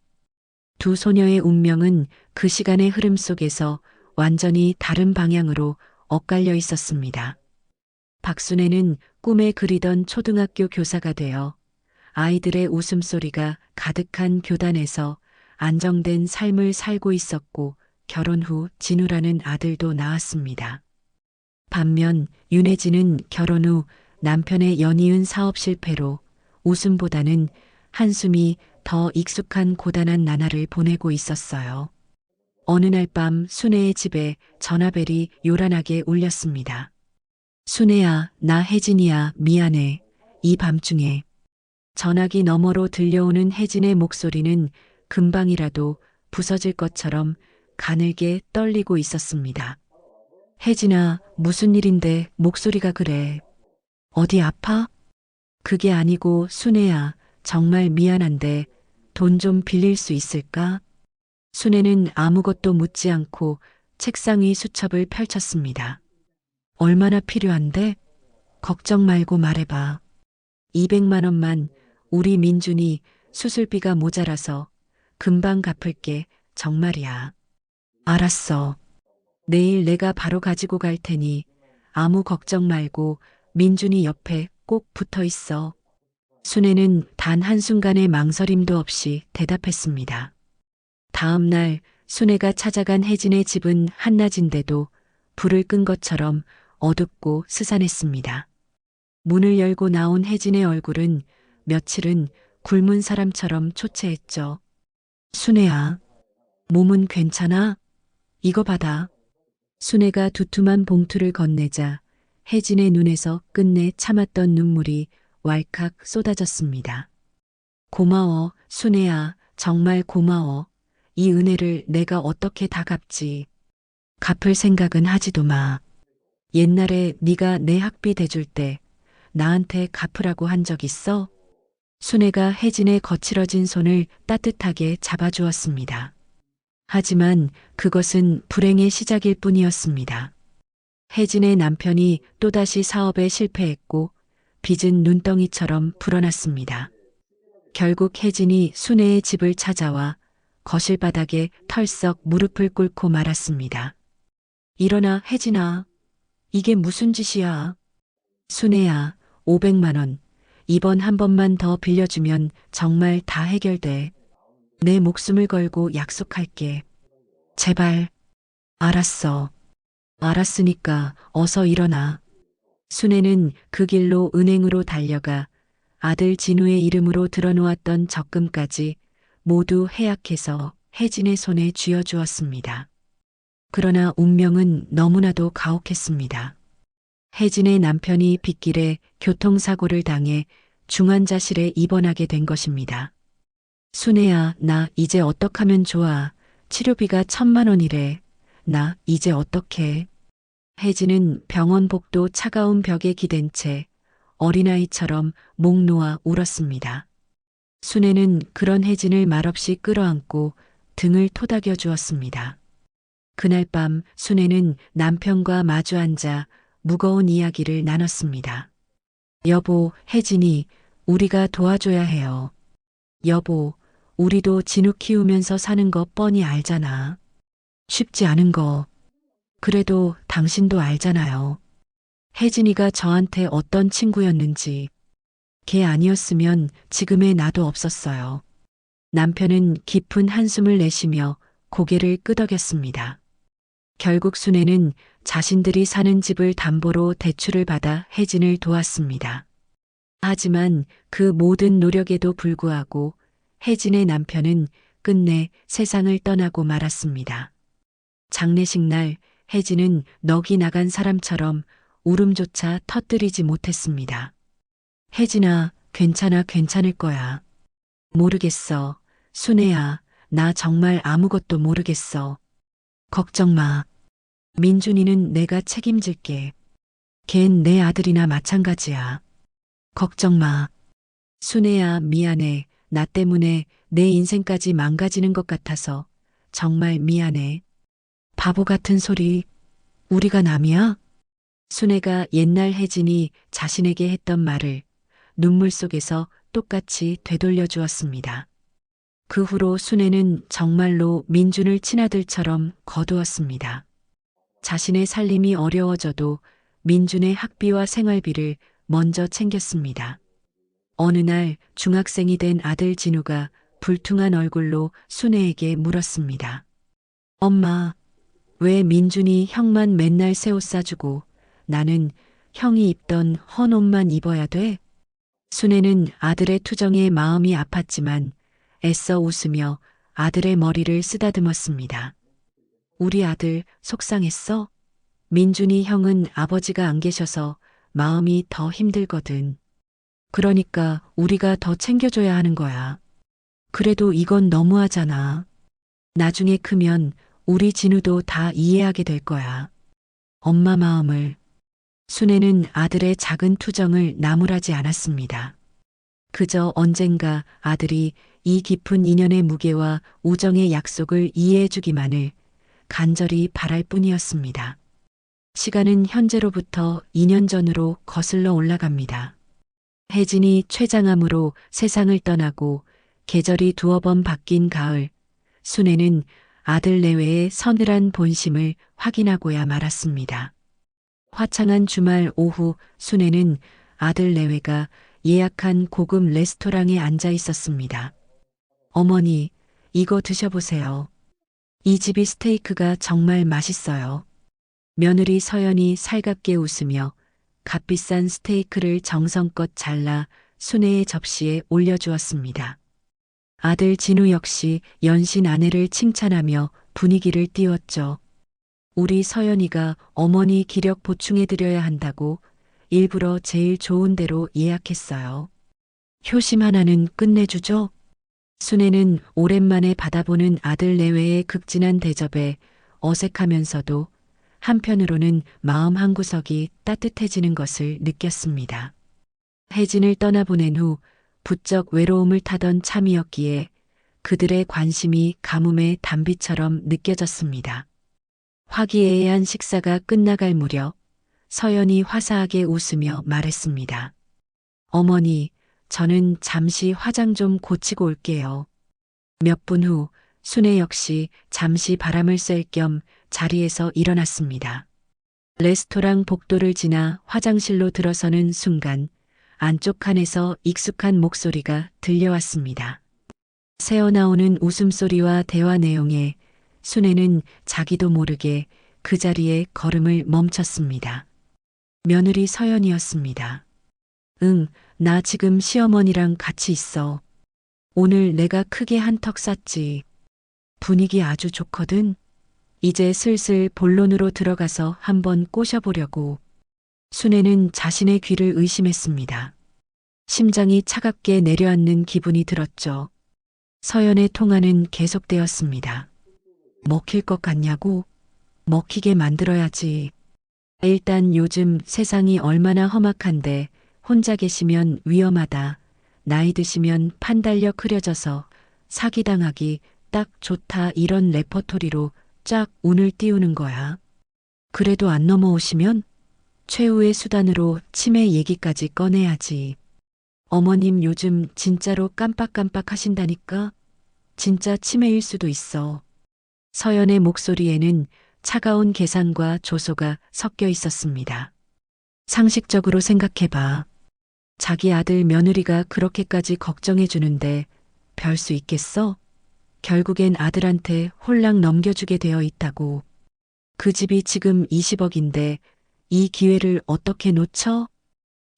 두 소녀의 운명은 그 시간의 흐름 속에서 완전히 다른 방향으로 엇갈려 있었습니다. 박순애는 꿈에 그리던 초등학교 교사가 되어 아이들의 웃음소리가 가득한 교단에서 안정된 삶을 살고 있었고 결혼 후 진우라는 아들도 낳았습니다. 반면 윤혜진은 결혼 후 남편의 연이은 사업 실패로 웃음보다는 한숨이 더 익숙한 고단한 나날을 보내고 있었어요. 어느 날 밤 순애의 집에 전화벨이 요란하게 울렸습니다. 순애야, 나 혜진이야, 미안해. 이 밤중에. 전화기 너머로 들려오는 혜진의 목소리는 금방이라도 부서질 것처럼 가늘게 떨리고 있었습니다. 혜진아, 무슨 일인데 목소리가 그래? 어디 아파? 그게 아니고 순애야, 정말 미안한데 돈 좀 빌릴 수 있을까? 순애는 아무것도 묻지 않고 책상 위 수첩을 펼쳤습니다. 얼마나 필요한데? 걱정 말고 말해봐. 200만 원만. 우리 민준이 수술비가 모자라서 금방 갚을게. 정말이야. 알았어. 내일 내가 바로 가지고 갈 테니 아무 걱정 말고 민준이 옆에 꼭 붙어 있어. 순애는 단 한순간의 망설임도 없이 대답했습니다. 다음 날 순애가 찾아간 혜진의 집은 한낮인데도 불을 끈 것처럼 어둡고 스산했습니다. 문을 열고 나온 혜진의 얼굴은 며칠은 굶은 사람처럼 초췌했죠. 순애야, 몸은 괜찮아? 이거 받아. 순애가 두툼한 봉투를 건네자 혜진의 눈에서 끝내 참았던 눈물이 왈칵 쏟아졌습니다. 고마워, 순애야. 정말 고마워. 이 은혜를 내가 어떻게 다 갚지. 갚을 생각은 하지도 마. 옛날에 네가 내 학비 대줄 때 나한테 갚으라고 한 적 있어? 순애가 혜진의 거칠어진 손을 따뜻하게 잡아주었습니다. 하지만 그것은 불행의 시작일 뿐이었습니다. 혜진의 남편이 또다시 사업에 실패했고 빚은 눈덩이처럼 불어났습니다. 결국 혜진이 순애의 집을 찾아와 거실 바닥에 털썩 무릎을 꿇고 말았습니다. 일어나, 혜진아. 이게 무슨 짓이야? 순애야, 500만 원. 이번 한 번만 더 빌려주면 정말 다 해결돼. 내 목숨을 걸고 약속할게. 제발. 알았어. 알았으니까 어서 일어나. 순애는 그 길로 은행으로 달려가 아들 진우의 이름으로 들어놓았던 적금까지 모두 해약해서 혜진의 손에 쥐어주었습니다. 그러나 운명은 너무나도 가혹했습니다. 혜진의 남편이 빗길에 교통사고를 당해 중환자실에 입원하게 된 것입니다. 순애야, 나 이제 어떡하면 좋아. 치료비가 1,000만 원이래. 나 이제 어떡해. 혜진은 병원 복도 차가운 벽에 기댄 채 어린아이처럼 목 놓아 울었습니다. 순애는 그런 혜진을 말없이 끌어안고 등을 토닥여 주었습니다. 그날 밤 순애는 남편과 마주 앉아 무거운 이야기를 나눴습니다. 여보, 혜진이 우리가 도와줘야 해요. 여보, 우리도 진우 키우면서 사는 거 뻔히 알잖아. 쉽지 않은 거. 그래도 당신도 알잖아요. 혜진이가 저한테 어떤 친구였는지. 걔 아니었으면 지금의 나도 없었어요. 남편은 깊은 한숨을 내쉬며 고개를 끄덕였습니다. 결국 순애는 자신들이 사는 집을 담보로 대출을 받아 혜진을 도왔습니다. 하지만 그 모든 노력에도 불구하고 혜진의 남편은 끝내 세상을 떠나고 말았습니다. 장례식 날 혜진은 넋이 나간 사람처럼 울음조차 터뜨리지 못했습니다. 혜진아, 괜찮아, 괜찮을 거야. 모르겠어. 순애야, 나 정말 아무것도 모르겠어. 걱정 마. 민준이는 내가 책임질게. 걘 내 아들이나 마찬가지야. 걱정 마. 순애야, 미안해. 나 때문에 내 인생까지 망가지는 것 같아서 정말 미안해. 바보 같은 소리. 우리가 남이야? 순애가 옛날 혜진이 자신에게 했던 말을 눈물 속에서 똑같이 되돌려 주었습니다. 그 후로 순애는 정말로 민준을 친아들처럼 거두었습니다. 자신의 살림이 어려워져도 민준의 학비와 생활비를 먼저 챙겼습니다. 어느 날 중학생이 된 아들 진우가 불퉁한 얼굴로 순애에게 물었습니다. 엄마, 왜 민준이 형만 맨날 새 옷 사주고 나는 형이 입던 헌 옷만 입어야 돼? 순애는 아들의 투정에 마음이 아팠지만 애써 웃으며 아들의 머리를 쓰다듬었습니다. 우리 아들 속상했어? 민준이 형은 아버지가 안 계셔서 마음이 더 힘들거든. 그러니까 우리가 더 챙겨줘야 하는 거야. 그래도 이건 너무하잖아. 나중에 크면 우리 진우도 다 이해하게 될 거야. 엄마 마음을. 순애는 아들의 작은 투정을 나무라지 않았습니다. 그저 언젠가 아들이 이 깊은 인연의 무게와 우정의 약속을 이해해주기만을 간절히 바랄 뿐이었습니다. 시간은 현재로부터 2년 전으로 거슬러 올라갑니다. 혜진이 췌장암으로 세상을 떠나고 계절이 두어 번 바뀐 가을, 순애는 아들 내외의 서늘한 본심을 확인하고야 말았습니다. 화창한 주말 오후 순애는 아들 내외가 예약한 고급 레스토랑에 앉아 있었습니다. 어머니, 이거 드셔보세요. 이 집이 스테이크가 정말 맛있어요. 며느리 서연이 살갑게 웃으며 값비싼 스테이크를 정성껏 잘라 순애의 접시에 올려주었습니다. 아들 진우 역시 연신 아내를 칭찬하며 분위기를 띄웠죠. 우리 서연이가 어머니 기력 보충해드려야 한다고 일부러 제일 좋은 데로 예약했어요. 효심 하나는 끝내주죠? 순애는 오랜만에 받아보는 아들 내외의 극진한 대접에 어색하면서도 한편으로는 마음 한구석이 따뜻해지는 것을 느꼈습니다. 혜진을 떠나보낸 후 부쩍 외로움을 타던 참이었기에 그들의 관심이 가뭄의 단비처럼 느껴졌습니다. 화기애애한 식사가 끝나갈 무렵 서연이 화사하게 웃으며 말했습니다. 어머니, 저는 잠시 화장 좀 고치고 올게요. 몇 분 후 순애 역시 잠시 바람을 쐴 겸 자리에서 일어났습니다. 레스토랑 복도를 지나 화장실로 들어서는 순간 안쪽 칸에서 익숙한 목소리가 들려왔습니다. 새어나오는 웃음소리와 대화 내용에 순애는 자기도 모르게 그 자리에 걸음을 멈췄습니다. 며느리 서연이었습니다. 응, 나 지금 시어머니랑 같이 있어. 오늘 내가 크게 한턱 쐈지. 분위기 아주 좋거든. 이제 슬슬 본론으로 들어가서 한번 꼬셔보려고. 순애는 자신의 귀를 의심했습니다. 심장이 차갑게 내려앉는 기분이 들었죠. 서연의 통화는 계속되었습니다. 먹힐 것 같냐고? 먹히게 만들어야지. 일단 요즘 세상이 얼마나 험악한데 혼자 계시면 위험하다. 나이 드시면 판 달려 흐려져서 사기당하기 딱 좋다, 이런 레퍼토리로 쫙 운을 띄우는 거야. 그래도 안 넘어오시면 최후의 수단으로 치매 얘기까지 꺼내야지. 어머님 요즘 진짜로 깜빡깜빡 하신다니까? 진짜 치매일 수도 있어. 서연의 목소리에는 차가운 계산과 조소가 섞여 있었습니다. 상식적으로 생각해봐. 자기 아들 며느리가 그렇게까지 걱정해 주는데 별 수 있겠어? 결국엔 아들한테 홀랑 넘겨주게 되어 있다고. 그 집이 지금 20억인데 이 기회를 어떻게 놓쳐?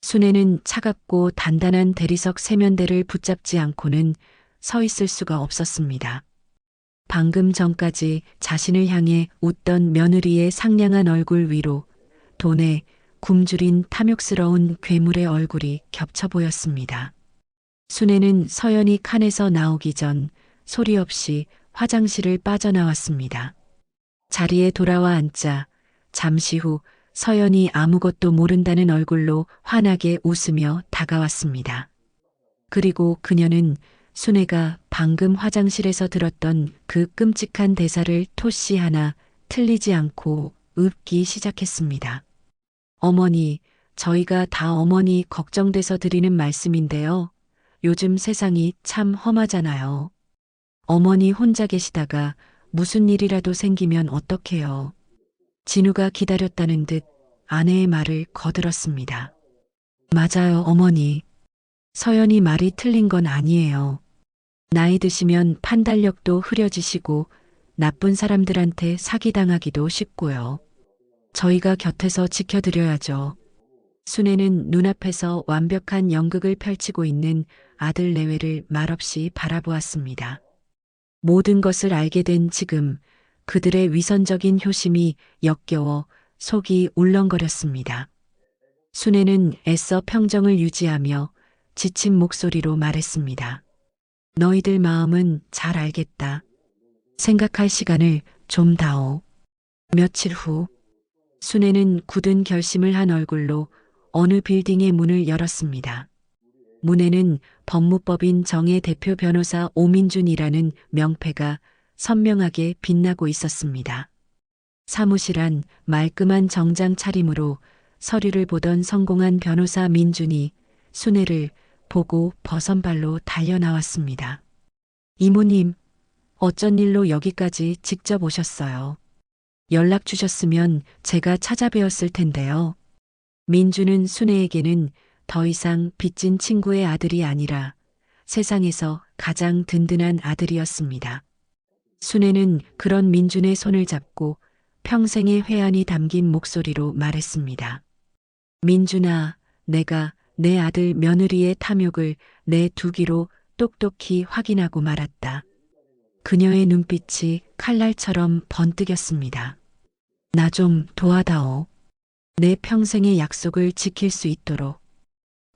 순애는 차갑고 단단한 대리석 세면대를 붙잡지 않고는 서 있을 수가 없었습니다. 방금 전까지 자신을 향해 웃던 며느리의 상냥한 얼굴 위로 돈에 굶주린 탐욕스러운 괴물의 얼굴이 겹쳐 보였습니다. 순애는 서연이 칸에서 나오기 전 소리 없이 화장실을 빠져나왔습니다. 자리에 돌아와 앉자 잠시 후 서연이 아무것도 모른다는 얼굴로 환하게 웃으며 다가왔습니다. 그리고 그녀는 순애가 방금 화장실에서 들었던 그 끔찍한 대사를 토시 하나 틀리지 않고 읊기 시작했습니다. 어머니, 저희가 다 어머니 걱정돼서 드리는 말씀인데요. 요즘 세상이 참 험하잖아요. 어머니 혼자 계시다가 무슨 일이라도 생기면 어떡해요. 진우가 기다렸다는 듯 아내의 말을 거들었습니다. 맞아요, 어머니. 서연이 말이 틀린 건 아니에요. 나이 드시면 판단력도 흐려지시고 나쁜 사람들한테 사기당하기도 쉽고요. 저희가 곁에서 지켜드려야죠. 순애는 눈앞에서 완벽한 연극을 펼치고 있는 아들 내외를 말없이 바라보았습니다. 모든 것을 알게 된 지금 그들의 위선적인 효심이 역겨워 속이 울렁거렸습니다. 순애는 애써 평정을 유지하며 지친 목소리로 말했습니다. 너희들 마음은 잘 알겠다. 생각할 시간을 좀 다오. 며칠 후 순애는 굳은 결심을 한 얼굴로 어느 빌딩의 문을 열었습니다. 문에는 법무법인 정의 대표 변호사 오민준이라는 명패가 선명하게 빛나고 있었습니다. 사무실 안 말끔한 정장 차림으로 서류를 보던 성공한 변호사 민준이 순애를 보고 버선발로 달려나왔습니다. 이모님, 어쩐 일로 여기까지 직접 오셨어요. 연락 주셨으면 제가 찾아뵈었을 텐데요. 민준은 순애에게는 더 이상 빚진 친구의 아들이 아니라 세상에서 가장 든든한 아들이었습니다. 순애는 그런 민준의 손을 잡고 평생의 회한이 담긴 목소리로 말했습니다. 민준아, 내가 내 아들 며느리의 탐욕을 내 두 귀로 똑똑히 확인하고 말았다. 그녀의 눈빛이 칼날처럼 번뜩였습니다. 나 좀 도와다오. 내 평생의 약속을 지킬 수 있도록.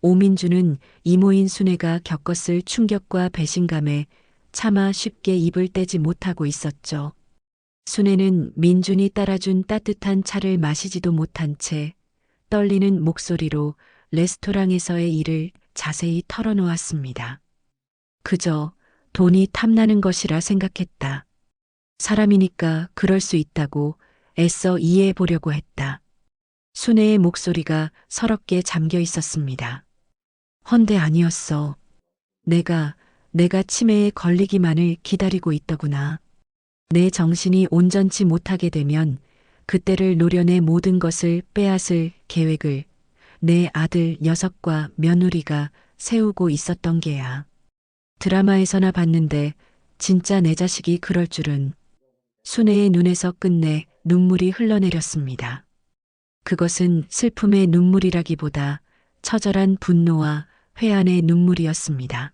오민주는 이모인 순애가 겪었을 충격과 배신감에 차마 쉽게 입을 떼지 못하고 있었죠. 순애는 민준이 따라준 따뜻한 차를 마시지도 못한 채 떨리는 목소리로 레스토랑에서의 일을 자세히 털어놓았습니다. 그저 돈이 탐나는 것이라 생각했다. 사람이니까 그럴 수 있다고 애써 이해해 보려고 했다. 순애의 목소리가 서럽게 잠겨 있었습니다. 헌데 아니었어. 내가 치매에 걸리기만을 기다리고 있더구나. 내 정신이 온전치 못하게 되면 그때를 노려내 모든 것을 빼앗을 계획을 내 아들 녀석과 며느리가 세우고 있었던 게야. 드라마에서나 봤는데 진짜 내 자식이 그럴 줄은. 순애의 눈에서 끝내 눈물이 흘러내렸습니다. 그것은 슬픔의 눈물이라기보다 처절한 분노와 회한의 눈물이었습니다.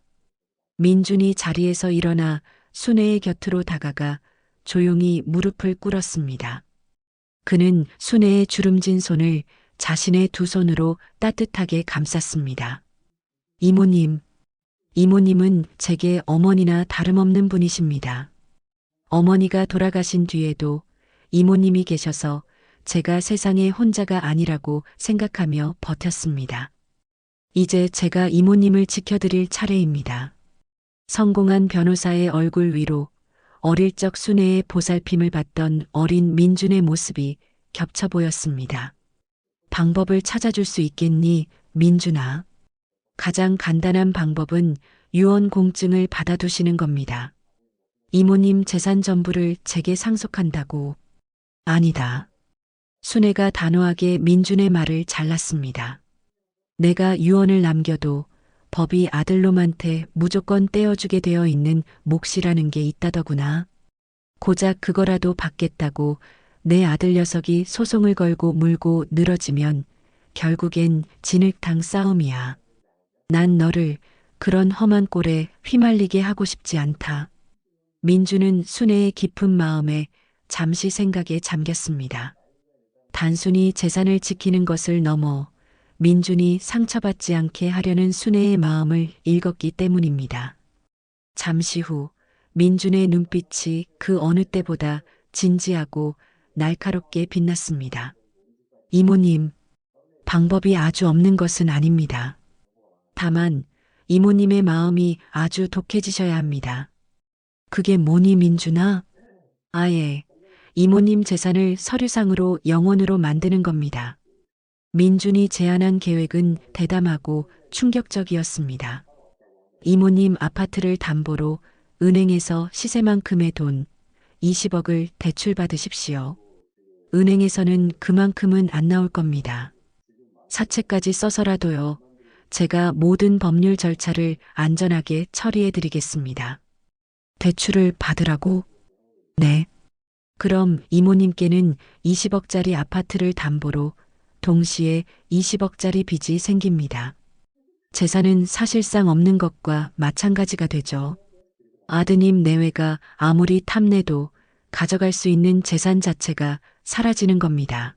민준이 자리에서 일어나 순애의 곁으로 다가가 조용히 무릎을 꿇었습니다. 그는 순애의 주름진 손을 자신의 두 손으로 따뜻하게 감쌌습니다. 이모님은 제게 어머니나 다름없는 분이십니다. 어머니가 돌아가신 뒤에도 이모님이 계셔서 제가 세상에 혼자가 아니라고 생각하며 버텼습니다. 이제 제가 이모님을 지켜드릴 차례입니다. 성공한 변호사의 얼굴 위로 어릴 적 순애의 보살핌을 받던 어린 민준의 모습이 겹쳐 보였습니다. 방법을 찾아줄 수 있겠니, 민준아? 가장 간단한 방법은 유언 공증을 받아두시는 겁니다. 이모님 재산 전부를 제게 상속한다고. 아니다. 순애가 단호하게 민준의 말을 잘랐습니다. 내가 유언을 남겨도 법이 아들놈한테 무조건 떼어주게 되어 있는 몫이라는 게 있다더구나. 고작 그거라도 받겠다고 내 아들 녀석이 소송을 걸고 물고 늘어지면 결국엔 진흙탕 싸움이야. 난 너를 그런 험한 꼴에 휘말리게 하고 싶지 않다. 민주는 순애의 깊은 마음에 잠시 생각에 잠겼습니다. 단순히 재산을 지키는 것을 넘어 민준이 상처받지 않게 하려는 순애의 마음을 읽었기 때문입니다. 잠시 후 민준의 눈빛이 그 어느 때보다 진지하고 날카롭게 빛났습니다. 이모님, 방법이 아주 없는 것은 아닙니다. 다만 이모님의 마음이 아주 독해지셔야 합니다. 그게 뭐니 민준아? 아예 이모님 재산을 서류상으로 영원으로 만드는 겁니다. 민준이 제안한 계획은 대담하고 충격적이었습니다. 이모님 아파트를 담보로 은행에서 시세만큼의 돈 20억을 대출받으십시오. 은행에서는 그만큼은 안 나올 겁니다. 사채까지 써서라도요. 제가 모든 법률 절차를 안전하게 처리해 드리겠습니다. 대출을 받으라고? 네. 그럼 이모님께는 20억짜리 아파트를 담보로 동시에 20억짜리 빚이 생깁니다. 재산은 사실상 없는 것과 마찬가지가 되죠. 아드님 내외가 아무리 탐내도 가져갈 수 있는 재산 자체가 사라지는 겁니다.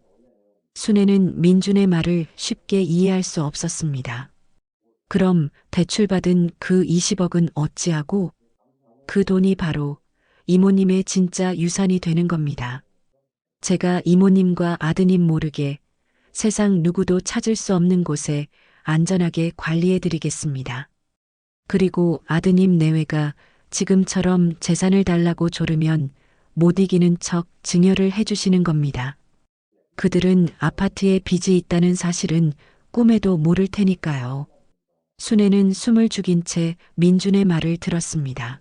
순애는 민준의 말을 쉽게 이해할 수 없었습니다. 그럼 대출받은 그 20억은 어찌하고? 그 돈이 바로 이모님의 진짜 유산이 되는 겁니다. 제가 이모님과 아드님 모르게 세상 누구도 찾을 수 없는 곳에 안전하게 관리해 드리겠습니다. 그리고 아드님 내외가 지금처럼 재산을 달라고 조르면 못 이기는 척 증여를 해주시는 겁니다. 그들은 아파트에 빚이 있다는 사실은 꿈에도 모를 테니까요. 순애는 숨을 죽인 채 민준의 말을 들었습니다.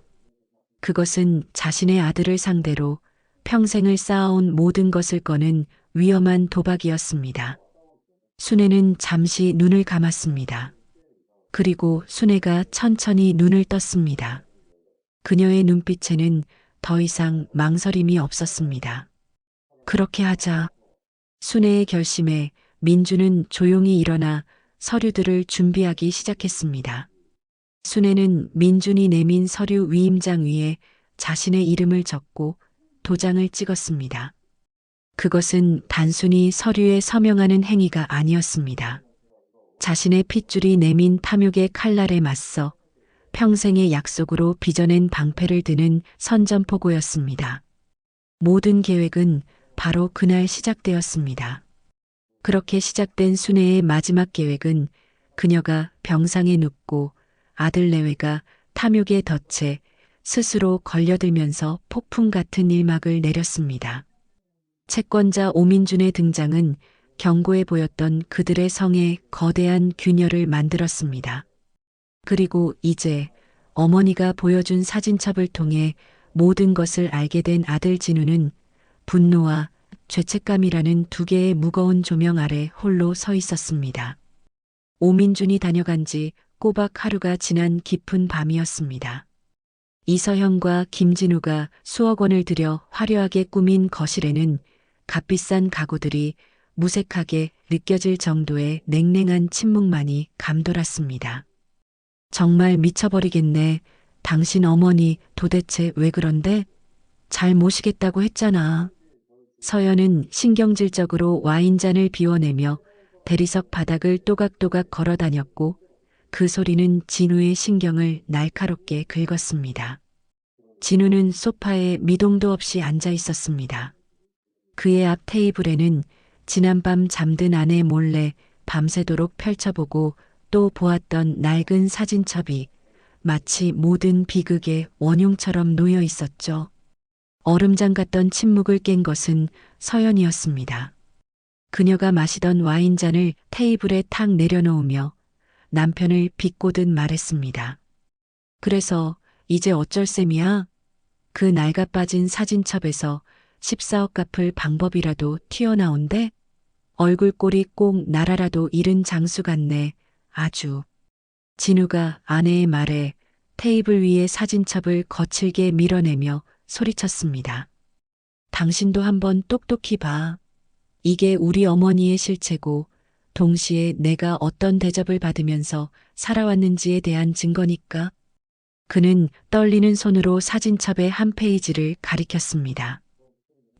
그것은 자신의 아들을 상대로 평생을 쌓아온 모든 것을 거는 위험한 도박이었습니다. 순애는 잠시 눈을 감았습니다. 그리고 순애가 천천히 눈을 떴습니다. 그녀의 눈빛에는 더 이상 망설임이 없었습니다. 그렇게 하자. 순애의 결심에 민주는 조용히 일어나 서류들을 준비하기 시작했습니다. 순애는 민준이 내민 서류 위임장 위에 자신의 이름을 적고 도장을 찍었습니다. 그것은 단순히 서류에 서명하는 행위가 아니었습니다. 자신의 핏줄이 내민 탐욕의 칼날에 맞서 평생의 약속으로 빚어낸 방패를 드는 선전포고였습니다. 모든 계획은 바로 그날 시작되었습니다. 그렇게 시작된 순애의 마지막 계획은 그녀가 병상에 눕고 아들 내외가 탐욕에 덫에 스스로 걸려들면서 폭풍 같은 일막을 내렸습니다. 채권자 오민준의 등장은 견고해 보였던 그들의 성에 거대한 균열을 만들었습니다. 그리고 이제 어머니가 보여준 사진첩을 통해 모든 것을 알게 된 아들 진우는 분노와 죄책감이라는 두 개의 무거운 조명 아래 홀로 서 있었습니다. 오민준이 다녀간 지 꼬박 하루가 지난 깊은 밤이었습니다. 이서형과 김진우가 수억 원을 들여 화려하게 꾸민 거실에는 값비싼 가구들이 무색하게 느껴질 정도의 냉랭한 침묵만이 감돌았습니다. 정말 미쳐버리겠네. 당신 어머니 도대체 왜 그런데? 잘 모시겠다고 했잖아. 서연은 신경질적으로 와인잔을 비워내며 대리석 바닥을 또각또각 걸어 다녔고 그 소리는 진우의 신경을 날카롭게 긁었습니다. 진우는 소파에 미동도 없이 앉아 있었습니다. 그의 앞 테이블에는 지난밤 잠든 아내 몰래 밤새도록 펼쳐보고 또 보았던 낡은 사진첩이 마치 모든 비극의 원흉처럼 놓여 있었죠. 얼음장 같던 침묵을 깬 것은 서연이었습니다. 그녀가 마시던 와인잔을 테이블에 탁 내려놓으며 남편을 비꼬듯 말했습니다. 그래서 이제 어쩔 셈이야? 그 낡아빠진 사진첩에서 14억 갚을 방법이라도 튀어나온대? 얼굴꼴이 꼭 나라라도 잃은 장수 같네. 아주. 진우가 아내의 말에 테이블 위에 사진첩을 거칠게 밀어내며 소리쳤습니다. 당신도 한번 똑똑히 봐. 이게 우리 어머니의 실체고 동시에 내가 어떤 대접을 받으면서 살아왔는지에 대한 증거니까. 그는 떨리는 손으로 사진첩의 한 페이지를 가리켰습니다.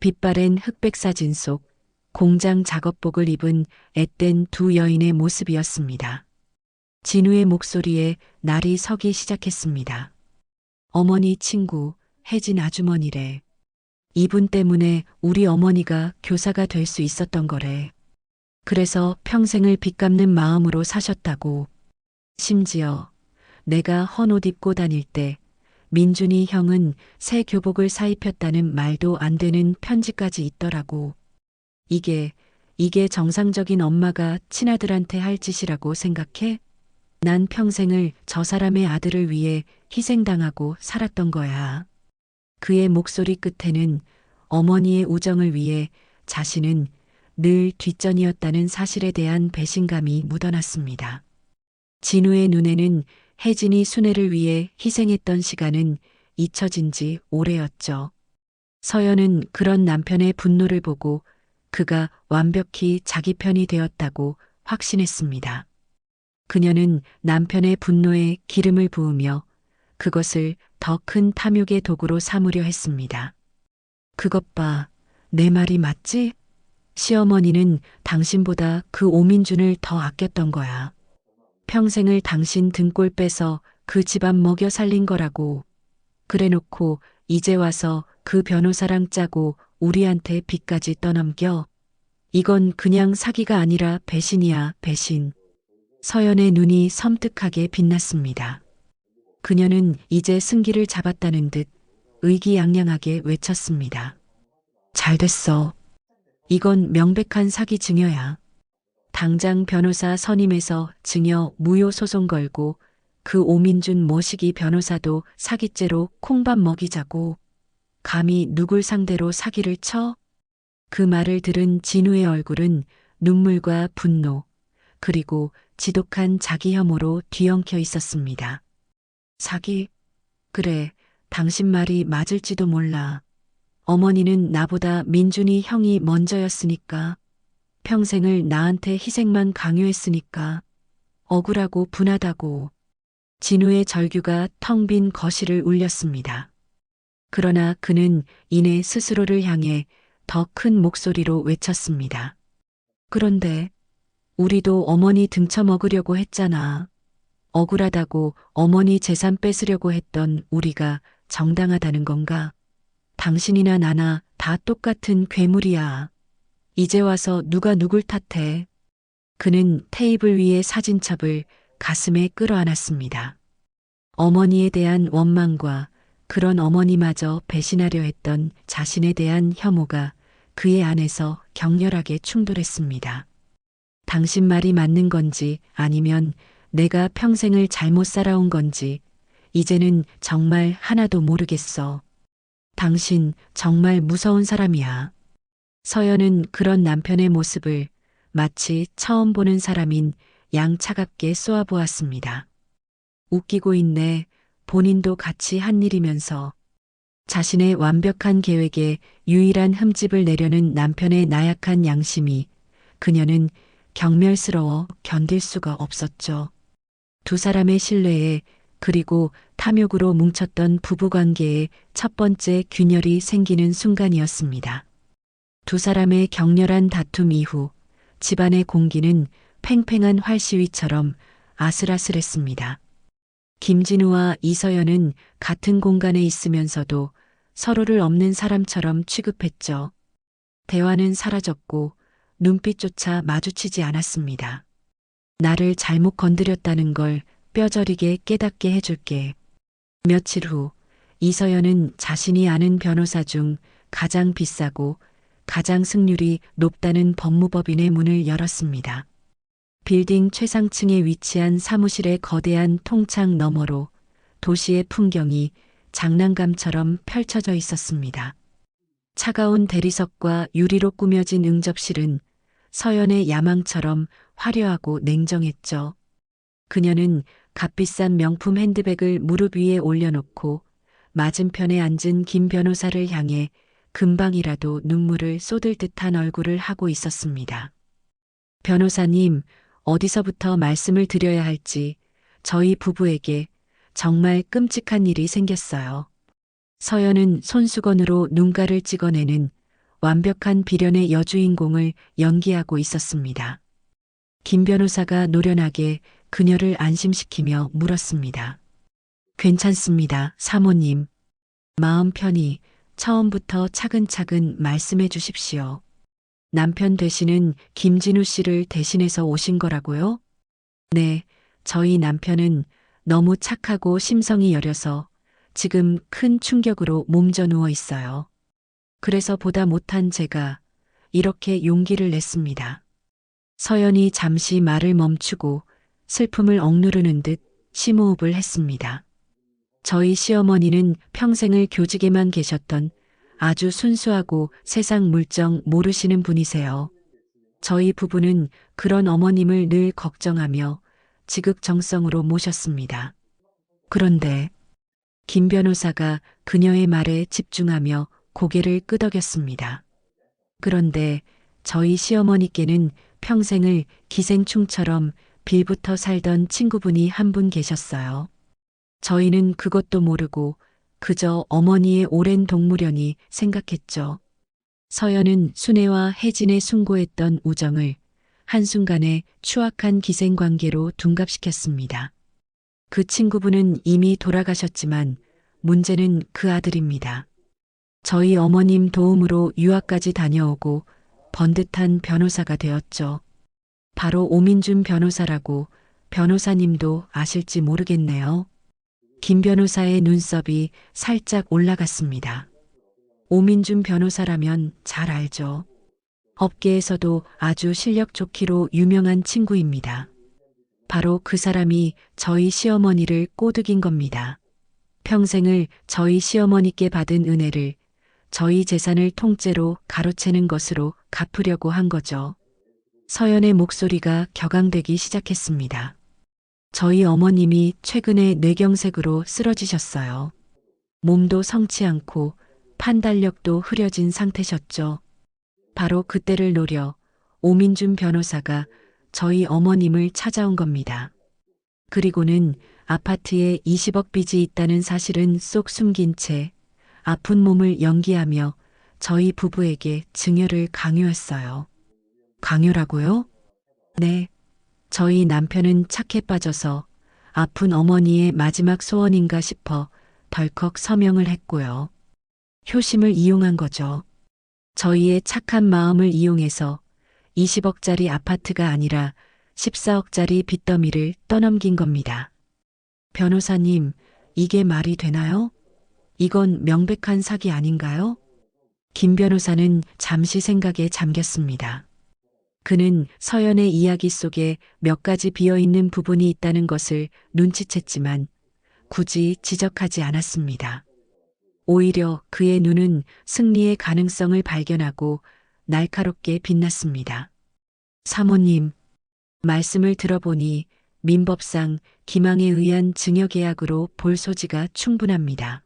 빛바랜 흑백 사진 속 공장 작업복을 입은 앳된 두 여인의 모습이었습니다. 진우의 목소리에 날이 서기 시작했습니다. 어머니 친구 혜진 아주머니래. 이분 때문에 우리 어머니가 교사가 될 수 있었던 거래. 그래서 평생을 빚갚는 마음으로 사셨다고. 심지어 내가 헌 옷 입고 다닐 때 민준이 형은 새 교복을 사입혔다는 말도 안 되는 편지까지 있더라고. 이게 정상적인 엄마가 친아들한테 할 짓이라고 생각해? 난 평생을 저 사람의 아들을 위해 희생당하고 살았던 거야. 그의 목소리 끝에는 어머니의 우정을 위해 자신은 늘 뒷전이었다는 사실에 대한 배신감이 묻어났습니다. 진우의 눈에는 혜진이 순애를 위해 희생했던 시간은 잊혀진 지 오래였죠. 서연은 그런 남편의 분노를 보고 그가 완벽히 자기 편이 되었다고 확신했습니다. 그녀는 남편의 분노에 기름을 부으며 그것을 더 큰 탐욕의 도구로 삼으려 했습니다. 그것 봐, 내 말이 맞지? 시어머니는 당신보다 그 오민준을 더 아꼈던 거야. 평생을 당신 등골 빼서 그 집안 먹여 살린 거라고. 그래놓고 이제 와서 그 변호사랑 짜고 우리한테 빚까지 떠넘겨. 이건 그냥 사기가 아니라 배신이야, 배신. 서연의 눈이 섬뜩하게 빛났습니다. 그녀는 이제 승기를 잡았다는 듯 의기양양하게 외쳤습니다. 잘 됐어. 이건 명백한 사기 증여야. 당장 변호사 선임해서 증여 무효 소송 걸고 그 오민준 모시기 변호사도 사기죄로 콩밥 먹이자고. 감히 누굴 상대로 사기를 쳐? 그 말을 들은 진우의 얼굴은 눈물과 분노, 그리고 지독한 자기 혐오로 뒤엉켜 있었습니다. 사기? 그래, 당신 말이 맞을지도 몰라. 어머니는 나보다 민준이 형이 먼저였으니까. 평생을 나한테 희생만 강요했으니까. 억울하고 분하다고. 진우의 절규가 텅 빈 거실을 울렸습니다. 그러나 그는 이내 스스로를 향해 더 큰 목소리로 외쳤습니다. 그런데 우리도 어머니 등쳐먹으려고 했잖아. 억울하다고 어머니 재산 뺏으려고 했던 우리가 정당하다는 건가? 당신이나 나나 다 똑같은 괴물이야. 이제 와서 누가 누굴 탓해? 그는 테이블 위의 사진첩을 가슴에 끌어안았습니다. 어머니에 대한 원망과 그런 어머니마저 배신하려 했던 자신에 대한 혐오가 그의 안에서 격렬하게 충돌했습니다. 당신 말이 맞는 건지 아니면 내가 평생을 잘못 살아온 건지 이제는 정말 하나도 모르겠어. 당신 정말 무서운 사람이야. 서연은 그런 남편의 모습을 마치 처음 보는 사람인 양 차갑게 쏘아보았습니다. 웃기고 있네. 본인도 같이 한 일이면서. 자신의 완벽한 계획에 유일한 흠집을 내려는 남편의 나약한 양심이 그녀는 경멸스러워 견딜 수가 없었죠. 두 사람의 신뢰에 그리고 탐욕으로 뭉쳤던 부부관계에 첫 번째 균열이 생기는 순간이었습니다. 두 사람의 격렬한 다툼 이후 집안의 공기는 팽팽한 활시위처럼 아슬아슬했습니다. 김진우와 이서연은 같은 공간에 있으면서도 서로를 없는 사람처럼 취급했죠. 대화는 사라졌고 눈빛조차 마주치지 않았습니다. 나를 잘못 건드렸다는 걸 뼈저리게 깨닫게 해줄게. 며칠 후 이서연은 자신이 아는 변호사 중 가장 비싸고 가장 승률이 높다는 법무법인의 문을 열었습니다. 빌딩 최상층에 위치한 사무실의 거대한 통창 너머로 도시의 풍경이 장난감처럼 펼쳐져 있었습니다. 차가운 대리석과 유리로 꾸며진 응접실은 서연의 야망처럼 화려하고 냉정했죠. 그녀는 값비싼 명품 핸드백을 무릎 위에 올려놓고 맞은편에 앉은 김 변호사를 향해 금방이라도 눈물을 쏟을 듯한 얼굴을 하고 있었습니다. 변호사님, 어디서부터 말씀을 드려야 할지 저희 부부에게 정말 끔찍한 일이 생겼어요. 서연은 손수건으로 눈가를 찍어내는 완벽한 비련의 여주인공을 연기하고 있었습니다. 김 변호사가 노련하게 그녀를 안심시키며 물었습니다. 괜찮습니다, 사모님. 마음 편히 처음부터 차근차근 말씀해 주십시오. 남편 되시는 김진우 씨를 대신해서 오신 거라고요? 네, 저희 남편은 너무 착하고 심성이 여려서 지금 큰 충격으로 몸져 누워 있어요. 그래서 보다 못한 제가 이렇게 용기를 냈습니다. 서연이 잠시 말을 멈추고 슬픔을 억누르는 듯 심호흡을 했습니다. 저희 시어머니는 평생을 교직에만 계셨던 아주 순수하고 세상 물정 모르시는 분이세요. 저희 부부는 그런 어머님을 늘 걱정하며 지극정성으로 모셨습니다. 그런데 김 변호사가 그녀의 말에 집중하며 고개를 끄덕였습니다. 그런데 저희 시어머니께는 평생을 기생충처럼 빌붙어 살던 친구분이 한 분 계셨어요. 저희는 그것도 모르고 그저 어머니의 오랜 동무련이 생각했죠. 서연은 순애와 혜진의 숭고했던 우정을 한순간에 추악한 기생관계로 둔갑시켰습니다. 그 친구분은 이미 돌아가셨지만 문제는 그 아들입니다. 저희 어머님 도움으로 유학까지 다녀오고 번듯한 변호사가 되었죠. 바로 오민준 변호사라고 변호사님도 아실지 모르겠네요. 김 변호사의 눈썹이 살짝 올라갔습니다. 오민준 변호사라면 잘 알죠. 업계에서도 아주 실력 좋기로 유명한 친구입니다. 바로 그 사람이 저희 시어머니를 꼬드긴 겁니다. 평생을 저희 시어머니께 받은 은혜를 저희 재산을 통째로 가로채는 것으로 갚으려고 한 거죠. 서연의 목소리가 격앙되기 시작했습니다. 저희 어머님이 최근에 뇌경색으로 쓰러지셨어요. 몸도 성치 않고 판단력도 흐려진 상태셨죠. 바로 그때를 노려 오민준 변호사가 저희 어머님을 찾아온 겁니다. 그리고는 아파트에 20억 빚이 있다는 사실은 쏙 숨긴 채 아픈 몸을 연기하며 저희 부부에게 증여를 강요했어요. 강요라고요? 네. 저희 남편은 착해 빠져서 아픈 어머니의 마지막 소원인가 싶어 덜컥 서명을 했고요. 효심을 이용한 거죠. 저희의 착한 마음을 이용해서 20억짜리 아파트가 아니라 14억짜리 빚더미를 떠넘긴 겁니다. 변호사님, 이게 말이 되나요? 이건 명백한 사기 아닌가요? 김 변호사는 잠시 생각에 잠겼습니다. 그는 서연의 이야기 속에 몇 가지 비어있는 부분이 있다는 것을 눈치챘지만 굳이 지적하지 않았습니다. 오히려 그의 눈은 승리의 가능성을 발견하고 날카롭게 빛났습니다. 사모님, 말씀을 들어보니 민법상 기망에 의한 증여계약으로 볼 소지가 충분합니다.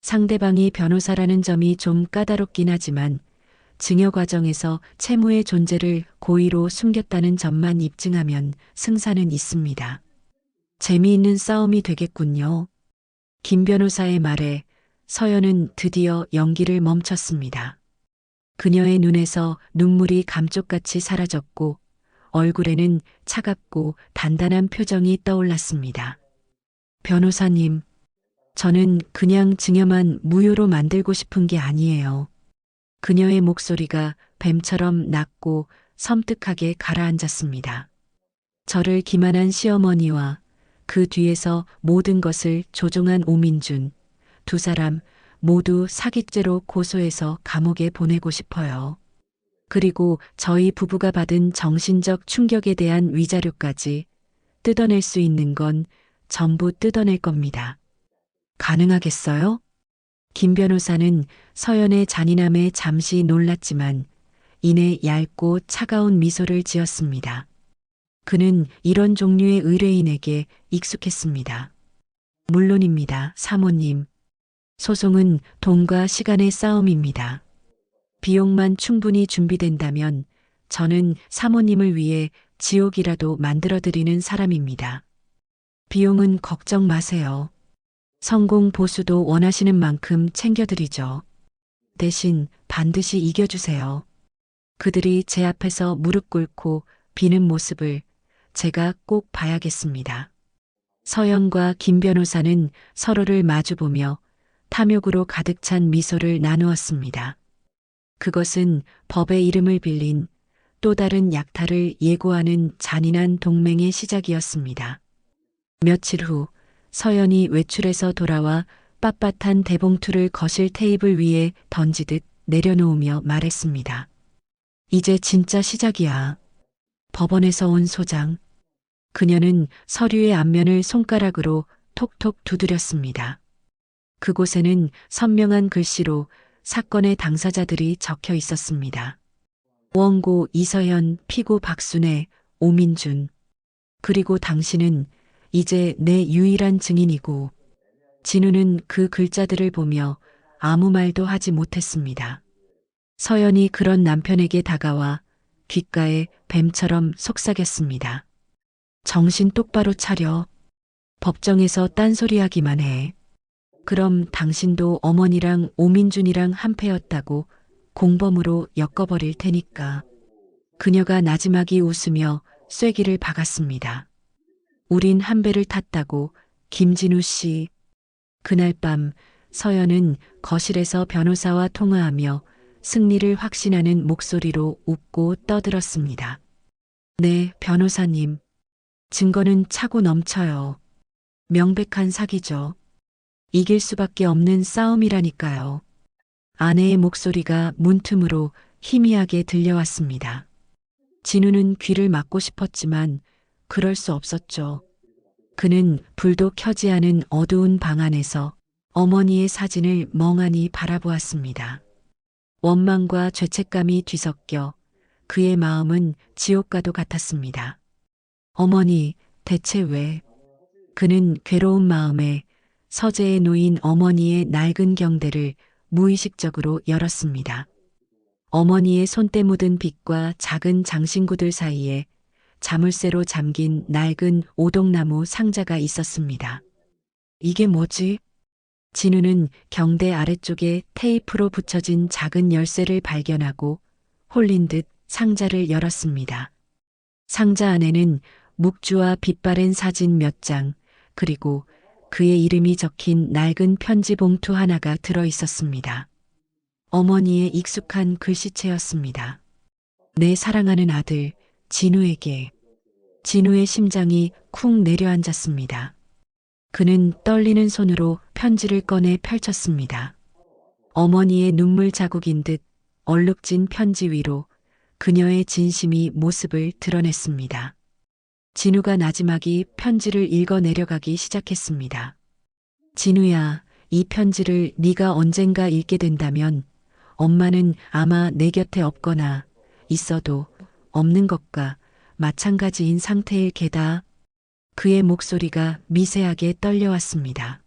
상대방이 변호사라는 점이 좀 까다롭긴 하지만 증여 과정에서 채무의 존재를 고의로 숨겼다는 점만 입증하면 승산은 있습니다. 재미있는 싸움이 되겠군요. 김 변호사의 말에 서연은 드디어 연기를 멈췄습니다. 그녀의 눈에서 눈물이 감쪽같이 사라졌고 얼굴에는 차갑고 단단한 표정이 떠올랐습니다. 변호사님, 저는 그냥 증여만 무효로 만들고 싶은 게 아니에요. 그녀의 목소리가 뱀처럼 낮고 섬뜩하게 가라앉았습니다. 저를 기만한 시어머니와 그 뒤에서 모든 것을 조종한 오민준, 두 사람 모두 사기죄로 고소해서 감옥에 보내고 싶어요. 그리고 저희 부부가 받은 정신적 충격에 대한 위자료까지 뜯어낼 수 있는 건 전부 뜯어낼 겁니다. 가능하겠어요? 김 변호사는 서연의 잔인함에 잠시 놀랐지만 이내 얇고 차가운 미소를 지었습니다. 그는 이런 종류의 의뢰인에게 익숙했습니다. 물론입니다, 사모님. 소송은 돈과 시간의 싸움입니다. 비용만 충분히 준비된다면 저는 사모님을 위해 지옥이라도 만들어드리는 사람입니다. 비용은 걱정 마세요. 성공 보수도 원하시는 만큼 챙겨드리죠. 대신 반드시 이겨주세요. 그들이 제 앞에서 무릎 꿇고 비는 모습을 제가 꼭 봐야겠습니다. 서연과 김 변호사는 서로를 마주보며 탐욕으로 가득 찬 미소를 나누었습니다. 그것은 법의 이름을 빌린 또 다른 약탈을 예고하는 잔인한 동맹의 시작이었습니다. 며칠 후 서연이 외출해서 돌아와 빳빳한 대봉투를 거실 테이블 위에 던지듯 내려놓으며 말했습니다. 이제 진짜 시작이야. 법원에서 온 소장. 그녀는 서류의 앞면을 손가락으로 톡톡 두드렸습니다. 그곳에는 선명한 글씨로 사건의 당사자들이 적혀 있었습니다. 원고 이서연, 피고 박순애, 오민준. 그리고 당신은 이제 내 유일한 증인이고. 진우는 그 글자들을 보며 아무 말도 하지 못했습니다. 서연이 그런 남편에게 다가와 귓가에 뱀처럼 속삭였습니다. 정신 똑바로 차려. 법정에서 딴소리하기만 해. 그럼 당신도 어머니랑 오민준이랑 한패였다고 공범으로 엮어버릴 테니까. 그녀가 나지막이 웃으며 쐐기를 박았습니다. 우린 한 배를 탔다고 김진우 씨. 그날 밤 서연은 거실에서 변호사와 통화하며 승리를 확신하는 목소리로 웃고 떠들었습니다. 네, 변호사님. 증거는 차고 넘쳐요. 명백한 사기죠. 이길 수밖에 없는 싸움이라니까요. 아내의 목소리가 문틈으로 희미하게 들려왔습니다. 진우는 귀를 막고 싶었지만 그럴 수 없었죠. 그는 불도 켜지 않은 어두운 방 안에서 어머니의 사진을 멍하니 바라보았습니다. 원망과 죄책감이 뒤섞여 그의 마음은 지옥과도 같았습니다. 어머니, 대체 왜? 그는 괴로운 마음에 서재에 놓인 어머니의 낡은 경대를 무의식적으로 열었습니다. 어머니의 손때 묻은 빗과 작은 장신구들 사이에 자물쇠로 잠긴 낡은 오동나무 상자가 있었습니다. 이게 뭐지? 진우는 경대 아래쪽에 테이프로 붙여진 작은 열쇠를 발견하고 홀린 듯 상자를 열었습니다. 상자 안에는 묵주와 빛바랜 사진 몇 장, 그리고 그의 이름이 적힌 낡은 편지 봉투 하나가 들어 있었습니다. 어머니의 익숙한 글씨체였습니다. 내 사랑하는 아들, 진우에게. 진우의 심장이 쿵 내려앉았습니다. 그는 떨리는 손으로 편지를 꺼내 펼쳤습니다. 어머니의 눈물 자국인 듯 얼룩진 편지 위로 그녀의 진심이 모습을 드러냈습니다. 진우가 나지막이 편지를 읽어 내려가기 시작했습니다. 진우야, 이 편지를 네가 언젠가 읽게 된다면 엄마는 아마 내 곁에 없거나 있어도 없는 것과 마찬가지인 상태일 게다. 그의 목소리가 미세하게 떨려왔습니다.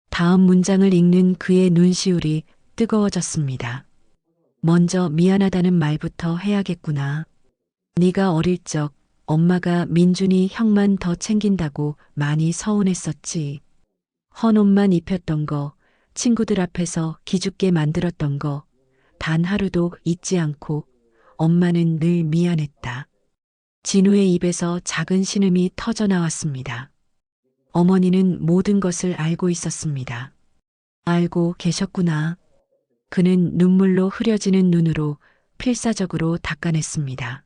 다음 문장을 읽는 그의 눈시울이 뜨거워졌습니다. 먼저 미안하다는 말부터 해야겠구나. 네가 어릴 적 엄마가 민준이 형만 더 챙긴다고 많이 서운했었지. 헌 옷만 입혔던 거, 친구들 앞에서 기죽게 만들었던 거, 단 하루도 잊지 않고 엄마는 늘 미안했다. 진우의 입에서 작은 신음이 터져 나왔습니다. 어머니는 모든 것을 알고 있었습니다. 알고 계셨구나. 그는 눈물로 흐려지는 눈으로 필사적으로 닦아냈습니다.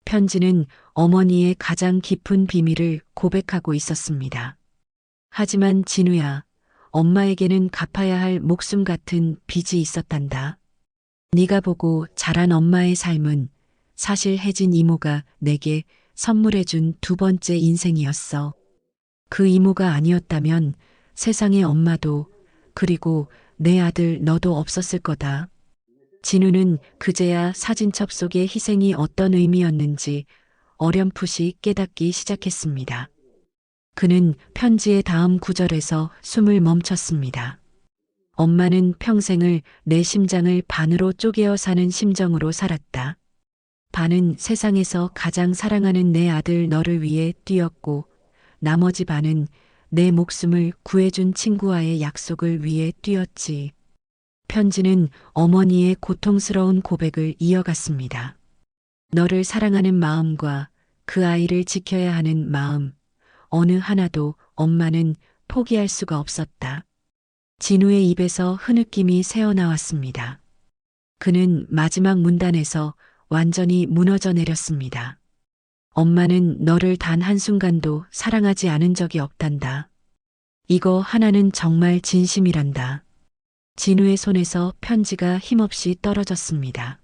편지는 어머니의 가장 깊은 비밀을 고백하고 있었습니다. 하지만 진우야, 엄마에게는 갚아야 할 목숨 같은 빚이 있었단다. 네가 보고 자란 엄마의 삶은 사실 혜진 이모가 내게 선물해준 두 번째 인생이었어. 그 이모가 아니었다면 세상에 엄마도 그리고 내 아들 너도 없었을 거다. 진우는 그제야 사진첩 속의 희생이 어떤 의미였는지 어렴풋이 깨닫기 시작했습니다. 그는 편지의 다음 구절에서 숨을 멈췄습니다. 엄마는 평생을 내 심장을 반으로 쪼개어 사는 심정으로 살았다. 반은 세상에서 가장 사랑하는 내 아들 너를 위해 뛰었고 나머지 반은 내 목숨을 구해준 친구와의 약속을 위해 뛰었지. 편지는 어머니의 고통스러운 고백을 이어갔습니다. 너를 사랑하는 마음과 그 아이를 지켜야 하는 마음, 어느 하나도 엄마는 포기할 수가 없었다. 진우의 입에서 흐느낌이 새어나왔습니다. 그는 마지막 문단에서 완전히 무너져 내렸습니다. 엄마는 너를 단 한순간도 사랑하지 않은 적이 없단다. 이거 하나는 정말 진심이란다. 진우의 손에서 편지가 힘없이 떨어졌습니다.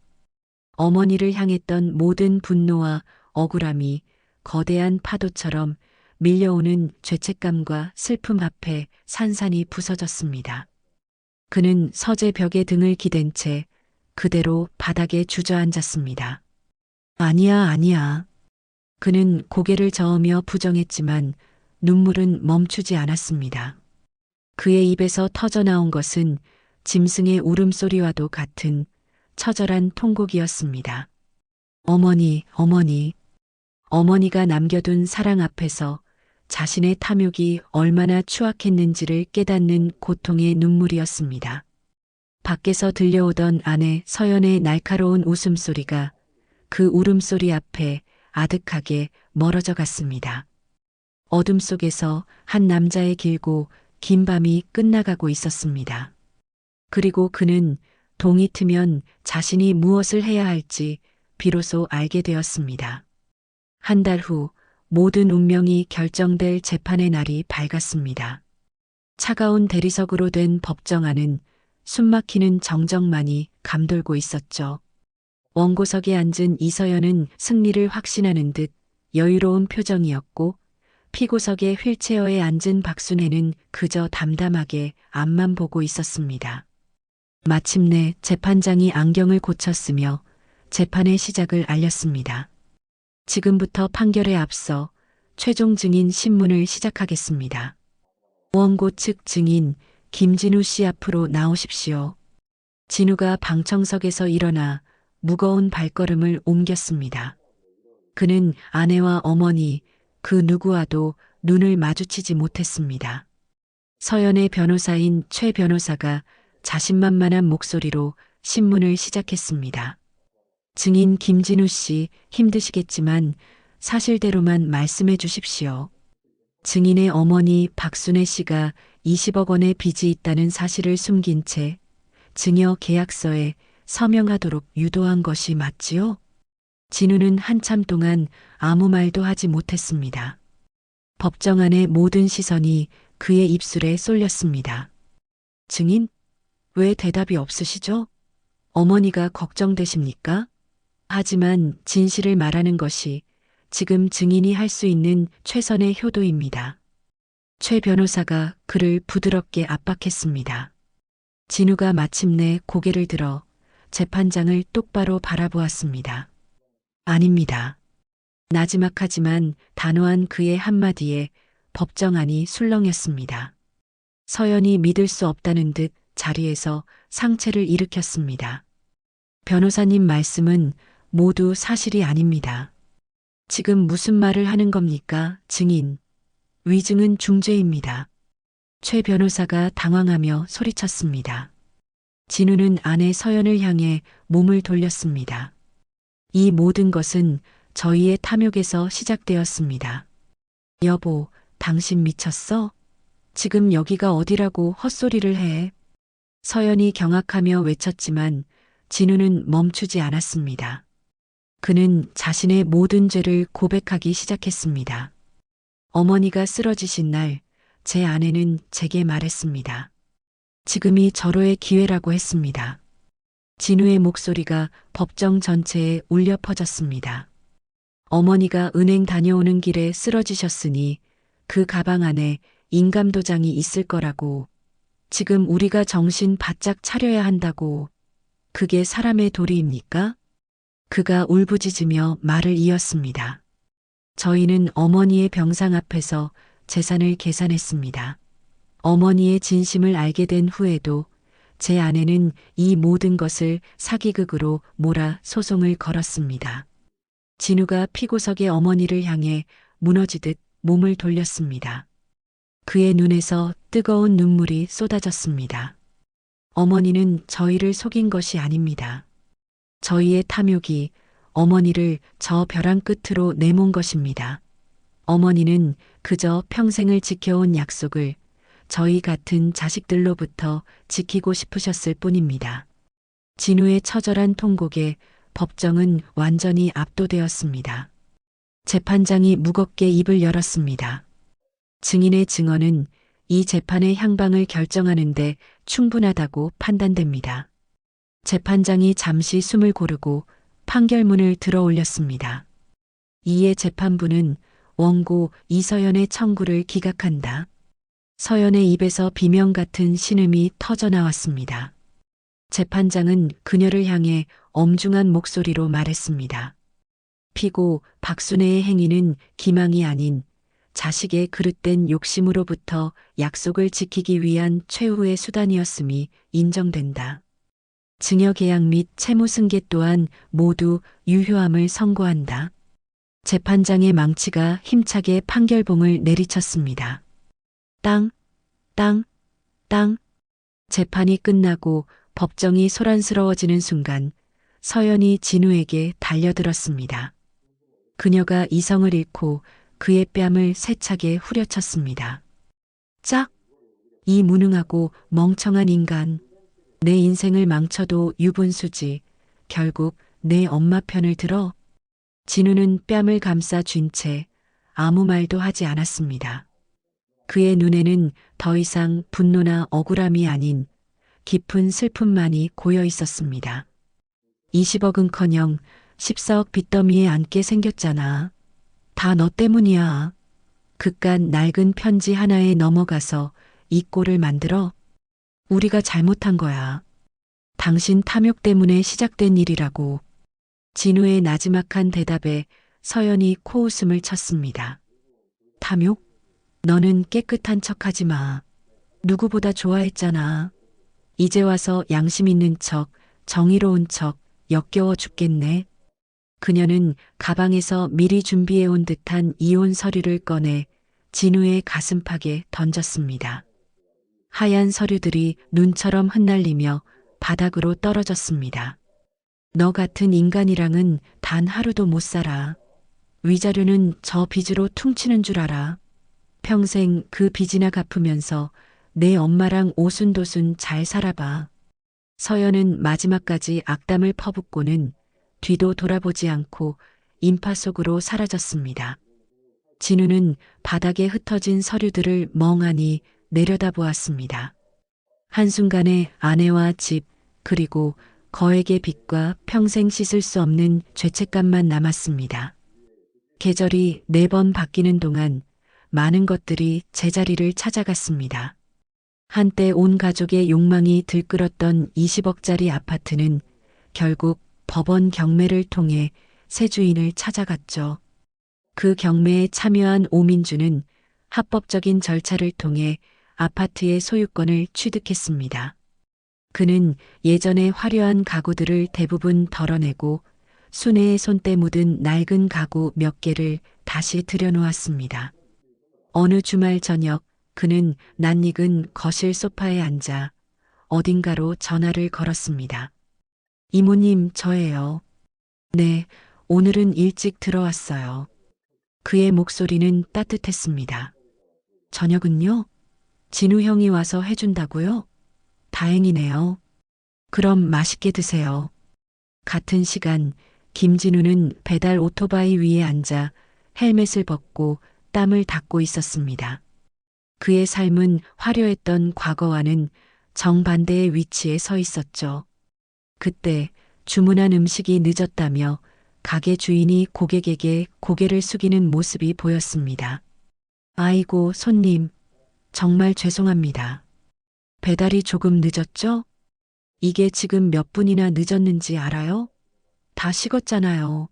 어머니를 향했던 모든 분노와 억울함이 거대한 파도처럼 밀려오는 죄책감과 슬픔 앞에 산산이 부서졌습니다. 그는 서재 벽에 등을 기댄 채 그대로 바닥에 주저앉았습니다. 아니야, 아니야. 그는 고개를 저으며 부정했지만 눈물은 멈추지 않았습니다. 그의 입에서 터져나온 것은 짐승의 울음소리와도 같은 처절한 통곡이었습니다. 어머니, 어머니. 어머니가 남겨둔 사랑 앞에서 자신의 탐욕이 얼마나 추악했는지를 깨닫는 고통의 눈물이었습니다. 밖에서 들려오던 아내 서연의 날카로운 웃음소리가 그 울음소리 앞에 아득하게 멀어져 갔습니다. 어둠 속에서 한 남자의 길고 긴 밤이 끝나가고 있었습니다. 그리고 그는 동이 트면 자신이 무엇을 해야 할지 비로소 알게 되었습니다. 한 달 후 모든 운명이 결정될 재판의 날이 밝았습니다. 차가운 대리석으로 된 법정 안은 숨막히는 정적만이 감돌고 있었죠. 원고석에 앉은 이서연은 승리를 확신하는 듯 여유로운 표정이었고 피고석의 휠체어에 앉은 박순애는 그저 담담하게 앞만 보고 있었습니다. 마침내 재판장이 안경을 고쳤으며 재판의 시작을 알렸습니다. 지금부터 판결에 앞서 최종 증인 신문을 시작하겠습니다. 원고 측 증인 김진우 씨 앞으로 나오십시오. 진우가 방청석에서 일어나 무거운 발걸음을 옮겼습니다. 그는 아내와 어머니 그 누구와도 눈을 마주치지 못했습니다. 서연의 변호사인 최 변호사가 자신만만한 목소리로 신문을 시작했습니다. 증인 김진우 씨 힘드시겠지만 사실대로만 말씀해 주십시오. 증인의 어머니 박순애 씨가 20억 원의 빚이 있다는 사실을 숨긴 채 증여 계약서에 서명하도록 유도한 것이 맞지요? 진우는 한참 동안 아무 말도 하지 못했습니다. 법정 안의 모든 시선이 그의 입술에 쏠렸습니다. 증인? 왜 대답이 없으시죠? 어머니가 걱정되십니까? 하지만 진실을 말하는 것이 지금 증인이 할 수 있는 최선의 효도입니다. 최 변호사가 그를 부드럽게 압박했습니다. 진우가 마침내 고개를 들어 재판장을 똑바로 바라보았습니다. 아닙니다. 나지막하지만 단호한 그의 한마디에 법정 안이 술렁였습니다. 서연이 믿을 수 없다는 듯 자리에서 상체를 일으켰습니다. 변호사님 말씀은 모두 사실이 아닙니다. 지금 무슨 말을 하는 겁니까, 증인? 위증은 중죄입니다. 최 변호사가 당황하며 소리쳤습니다. 진우는 아내 서연을 향해 몸을 돌렸습니다. 이 모든 것은 저희의 탐욕에서 시작되었습니다. 여보, 당신 미쳤어? 지금 여기가 어디라고 헛소리를 해? 서연이 경악하며 외쳤지만 진우는 멈추지 않았습니다. 그는 자신의 모든 죄를 고백하기 시작했습니다. 어머니가 쓰러지신 날 제 아내는 제게 말했습니다. 지금이 절호의 기회라고 했습니다. 진우의 목소리가 법정 전체에 울려 퍼졌습니다. 어머니가 은행 다녀오는 길에 쓰러지셨으니 그 가방 안에 인감도장이 있을 거라고, 지금 우리가 정신 바짝 차려야 한다고, 그게 사람의 도리입니까? 그가 울부짖으며 말을 이었습니다. 저희는 어머니의 병상 앞에서 재산을 계산했습니다. 어머니의 진심을 알게 된 후에도 제 아내는 이 모든 것을 사기극으로 몰아 소송을 걸었습니다. 진우가 피고석의 어머니를 향해 무너지듯 몸을 돌렸습니다. 그의 눈에서 뜨거운 눈물이 쏟아졌습니다. 어머니는 저희를 속인 것이 아닙니다. 저희의 탐욕이 어머니를 저 벼랑 끝으로 내몬 것입니다. 어머니는 그저 평생을 지켜온 약속을 저희 같은 자식들로부터 지키고 싶으셨을 뿐입니다. 진우의 처절한 통곡에 법정은 완전히 압도되었습니다. 재판장이 무겁게 입을 열었습니다. 증인의 증언은 이 재판의 향방을 결정하는데 충분하다고 판단됩니다. 재판장이 잠시 숨을 고르고 판결문을 들어 올렸습니다. 이에 재판부는 원고 이서연의 청구를 기각한다. 서연의 입에서 비명 같은 신음이 터져 나왔습니다. 재판장은 그녀를 향해 엄중한 목소리로 말했습니다. 피고 박순애의 행위는 기망이 아닌 자식의 그릇된 욕심으로부터 약속을 지키기 위한 최후의 수단이었음이 인정된다. 증여계약 및 채무승계 또한 모두 유효함을 선고한다. 재판장의 망치가 힘차게 판결봉을 내리쳤습니다. 땅, 땅, 땅. 재판이 끝나고 법정이 소란스러워지는 순간 서연이 진우에게 달려들었습니다. 그녀가 이성을 잃고 그의 뺨을 세차게 후려쳤습니다. 짝! 이 무능하고 멍청한 인간. 내 인생을 망쳐도 유분수지. 결국 내 엄마 편을 들어. 진우는 뺨을 감싸 쥔 채 아무 말도 하지 않았습니다. 그의 눈에는 더 이상 분노나 억울함이 아닌 깊은 슬픔만이 고여 있었습니다. 20억은커녕 14억 빚더미에 앉게 생겼잖아. 다 너 때문이야. 그깟 낡은 편지 하나에 넘어가서 이 꼴을 만들어. 우리가 잘못한 거야. 당신 탐욕 때문에 시작된 일이라고. 진우의 나지막한 대답에 서연이 코웃음을 쳤습니다. 탐욕? 너는 깨끗한 척하지 마. 누구보다 좋아했잖아. 이제 와서 양심 있는 척, 정의로운 척, 역겨워 죽겠네. 그녀는 가방에서 미리 준비해온 듯한 이혼 서류를 꺼내 진우의 가슴팍에 던졌습니다. 하얀 서류들이 눈처럼 흩날리며 바닥으로 떨어졌습니다. 너 같은 인간이랑은 단 하루도 못 살아. 위자료는 저 빚으로 퉁치는 줄 알아. 평생 그 빚이나 갚으면서 내 엄마랑 오순도순 잘 살아봐. 서연은 마지막까지 악담을 퍼붓고는 뒤도 돌아보지 않고 인파 속으로 사라졌습니다. 진우는 바닥에 흩어진 서류들을 멍하니 내려다보았습니다. 한순간에 아내와 집, 그리고 거액의 빚과 평생 씻을 수 없는 죄책감만 남았습니다. 계절이 4번 바뀌는 동안 많은 것들이 제자리를 찾아갔습니다. 한때 온 가족의 욕망이 들끓었던 20억짜리 아파트는 결국 법원 경매를 통해 새 주인을 찾아갔죠. 그 경매에 참여한 오민주는 합법적인 절차를 통해 아파트의 소유권을 취득했습니다. 그는 예전의 화려한 가구들을 대부분 덜어내고 순애의 손때 묻은 낡은 가구 몇 개를 다시 들여놓았습니다. 어느 주말 저녁 그는 낯익은 거실 소파에 앉아 어딘가로 전화를 걸었습니다. 이모님, 저예요. 네, 오늘은 일찍 들어왔어요. 그의 목소리는 따뜻했습니다. 저녁은요? 진우 형이 와서 해준다고요? 다행이네요. 그럼 맛있게 드세요. 같은 시간 김진우는 배달 오토바이 위에 앉아 헬멧을 벗고 땀을 닦고 있었습니다. 그의 삶은 화려했던 과거와는 정반대의 위치에 서 있었죠. 그때 주문한 음식이 늦었다며 가게 주인이 고객에게 고개를 숙이는 모습이 보였습니다. 아이고, 손님, 정말 죄송합니다. 배달이 조금 늦었죠? 이게 지금 몇 분이나 늦었는지 알아요? 다 식었잖아요.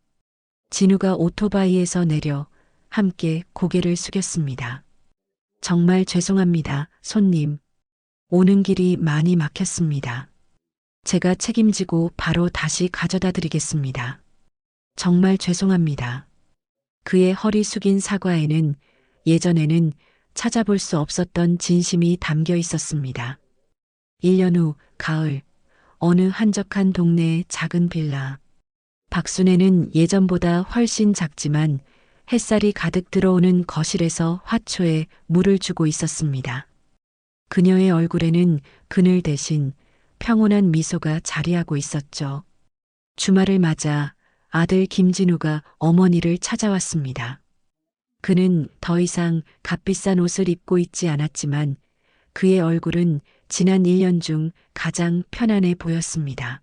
진우가 오토바이에서 내려 함께 고개를 숙였습니다. 정말 죄송합니다, 손님. 오는 길이 많이 막혔습니다. 제가 책임지고 바로 다시 가져다 드리겠습니다. 정말 죄송합니다. 그의 허리 숙인 사과에는 예전에는 찾아볼 수 없었던 진심이 담겨 있었습니다. 1년 후 가을, 어느 한적한 동네의 작은 빌라. 박순애는 예전보다 훨씬 작지만 햇살이 가득 들어오는 거실에서 화초에 물을 주고 있었습니다. 그녀의 얼굴에는 그늘 대신 평온한 미소가 자리하고 있었죠. 주말을 맞아 아들 김진우가 어머니를 찾아왔습니다. 그는 더 이상 값비싼 옷을 입고 있지 않았지만 그의 얼굴은 지난 1년 중 가장 편안해 보였습니다.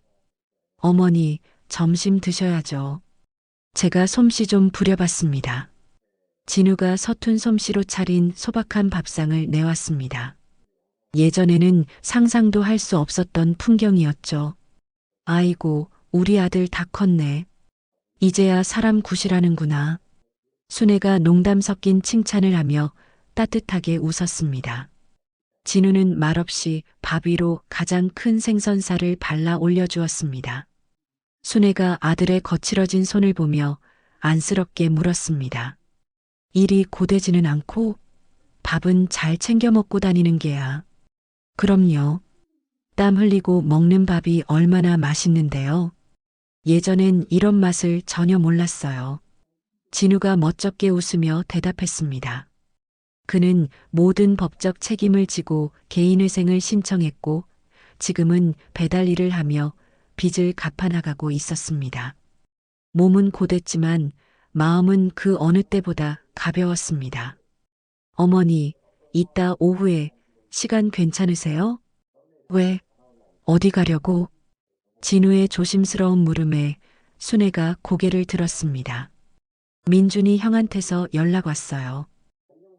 어머니, 점심 드셔야죠. 제가 솜씨 좀 부려봤습니다. 진우가 서툰 솜씨로 차린 소박한 밥상을 내왔습니다. 예전에는 상상도 할 수 없었던 풍경이었죠. 아이고, 우리 아들 다 컸네. 이제야 사람 굿이라는구나. 순애가 농담 섞인 칭찬을 하며 따뜻하게 웃었습니다. 진우는 말없이 밥 위로 가장 큰 생선살을 발라 올려주었습니다. 순애가 아들의 거칠어진 손을 보며 안쓰럽게 물었습니다. 일이 고되지는 않고 밥은 잘 챙겨 먹고 다니는 게야. 그럼요. 땀 흘리고 먹는 밥이 얼마나 맛있는데요. 예전엔 이런 맛을 전혀 몰랐어요. 진우가 멋쩍게 웃으며 대답했습니다. 그는 모든 법적 책임을 지고 개인회생을 신청했고 지금은 배달 일을 하며 빚을 갚아나가고 있었습니다. 몸은 고됐지만 마음은 그 어느 때보다 가벼웠습니다. 어머니, 이따 오후에 시간 괜찮으세요? 왜? 어디 가려고? 진우의 조심스러운 물음에 순애가 고개를 들었습니다. 민준이 형한테서 연락 왔어요.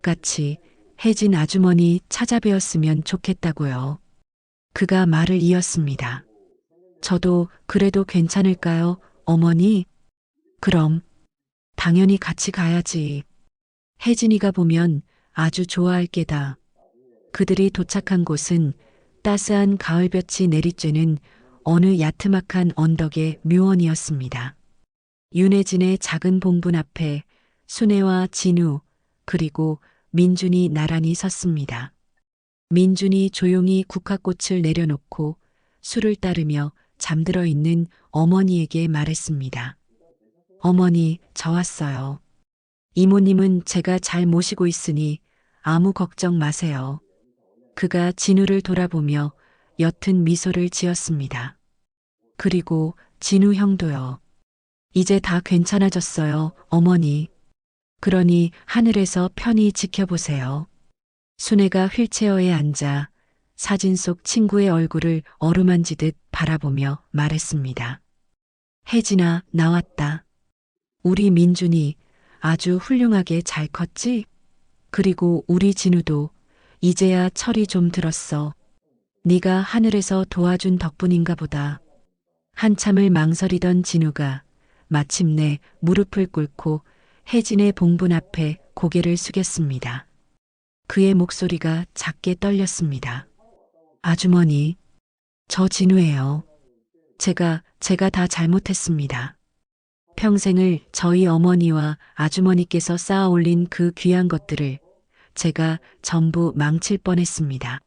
같이 혜진 아주머니 찾아뵈었으면 좋겠다고요. 그가 말을 이었습니다. 저도 그래도 괜찮을까요, 어머니? 그럼 당연히 같이 가야지. 혜진이가 보면 아주 좋아할 게다. 그들이 도착한 곳은 따스한 가을볕이 내리쬐는 어느 야트막한 언덕의 묘원이었습니다. 윤혜진의 작은 봉분 앞에 순애와 진우 그리고 민준이 나란히 섰습니다. 민준이 조용히 국화꽃을 내려놓고 술을 따르며 잠들어 있는 어머니에게 말했습니다. 어머니, 저 왔어요. 이모님은 제가 잘 모시고 있으니 아무 걱정 마세요. 그가 진우를 돌아보며 옅은 미소를 지었습니다. 그리고 진우 형도요. 이제 다 괜찮아졌어요, 어머니. 그러니 하늘에서 편히 지켜보세요. 순애가 휠체어에 앉아 사진 속 친구의 얼굴을 어루만지듯 바라보며 말했습니다. 혜진아, 나왔다. 우리 민준이 아주 훌륭하게 잘 컸지? 그리고 우리 진우도 이제야 철이 좀 들었어. 네가 하늘에서 도와준 덕분인가 보다. 한참을 망설이던 진우가 마침내 무릎을 꿇고 혜진의 봉분 앞에 고개를 숙였습니다. 그의 목소리가 작게 떨렸습니다. 아주머니, 저 진우예요. 제가 다 잘못했습니다. 평생을 저희 어머니와 아주머니께서 쌓아 올린 그 귀한 것들을 제가 전부 망칠 뻔했습니다.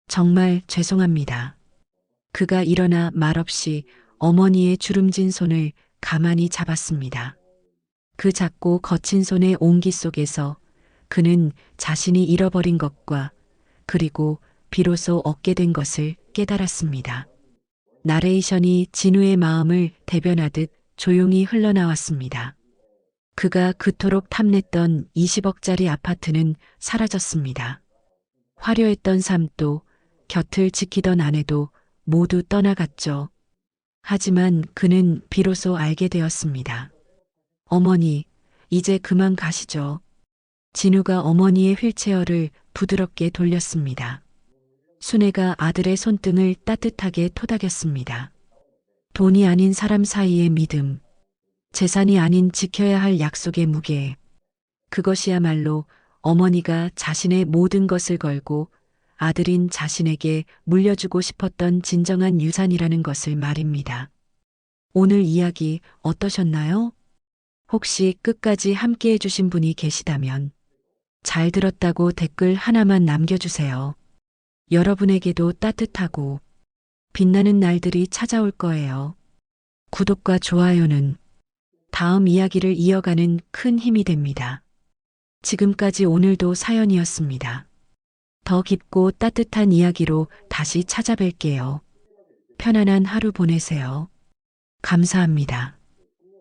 정말 죄송합니다. 그가 일어나 말없이 어머니의 주름진 손을 가만히 잡았습니다. 그 작고 거친 손의 온기 속에서 그는 자신이 잃어버린 것과 그리고 비로소 얻게 된 것을 깨달았습니다. 나레이션이 진우의 마음을 대변하듯 조용히 흘러나왔습니다. 그가 그토록 탐냈던 20억짜리 아파트는 사라졌습니다. 화려했던 삶도 곁을 지키던 아내도 모두 떠나갔죠. 하지만 그는 비로소 알게 되었습니다. 어머니, 이제 그만 가시죠. 진우가 어머니의 휠체어를 부드럽게 돌렸습니다. 순애가 아들의 손등을 따뜻하게 토닥였습니다. 돈이 아닌 사람 사이의 믿음, 재산이 아닌 지켜야 할 약속의 무게, 그것이야말로 어머니가 자신의 모든 것을 걸고 아들인 자신에게 물려주고 싶었던 진정한 유산이라는 것을 말입니다. 오늘 이야기 어떠셨나요? 혹시 끝까지 함께 해주신 분이 계시다면 잘 들었다고 댓글 하나만 남겨주세요. 여러분에게도 따뜻하고 빛나는 날들이 찾아올 거예요. 구독과 좋아요는 다음 이야기를 이어가는 큰 힘이 됩니다. 지금까지 오늘도 사연이었습니다. 더 깊고 따뜻한 이야기로 다시 찾아뵐게요. 편안한 하루 보내세요. 감사합니다.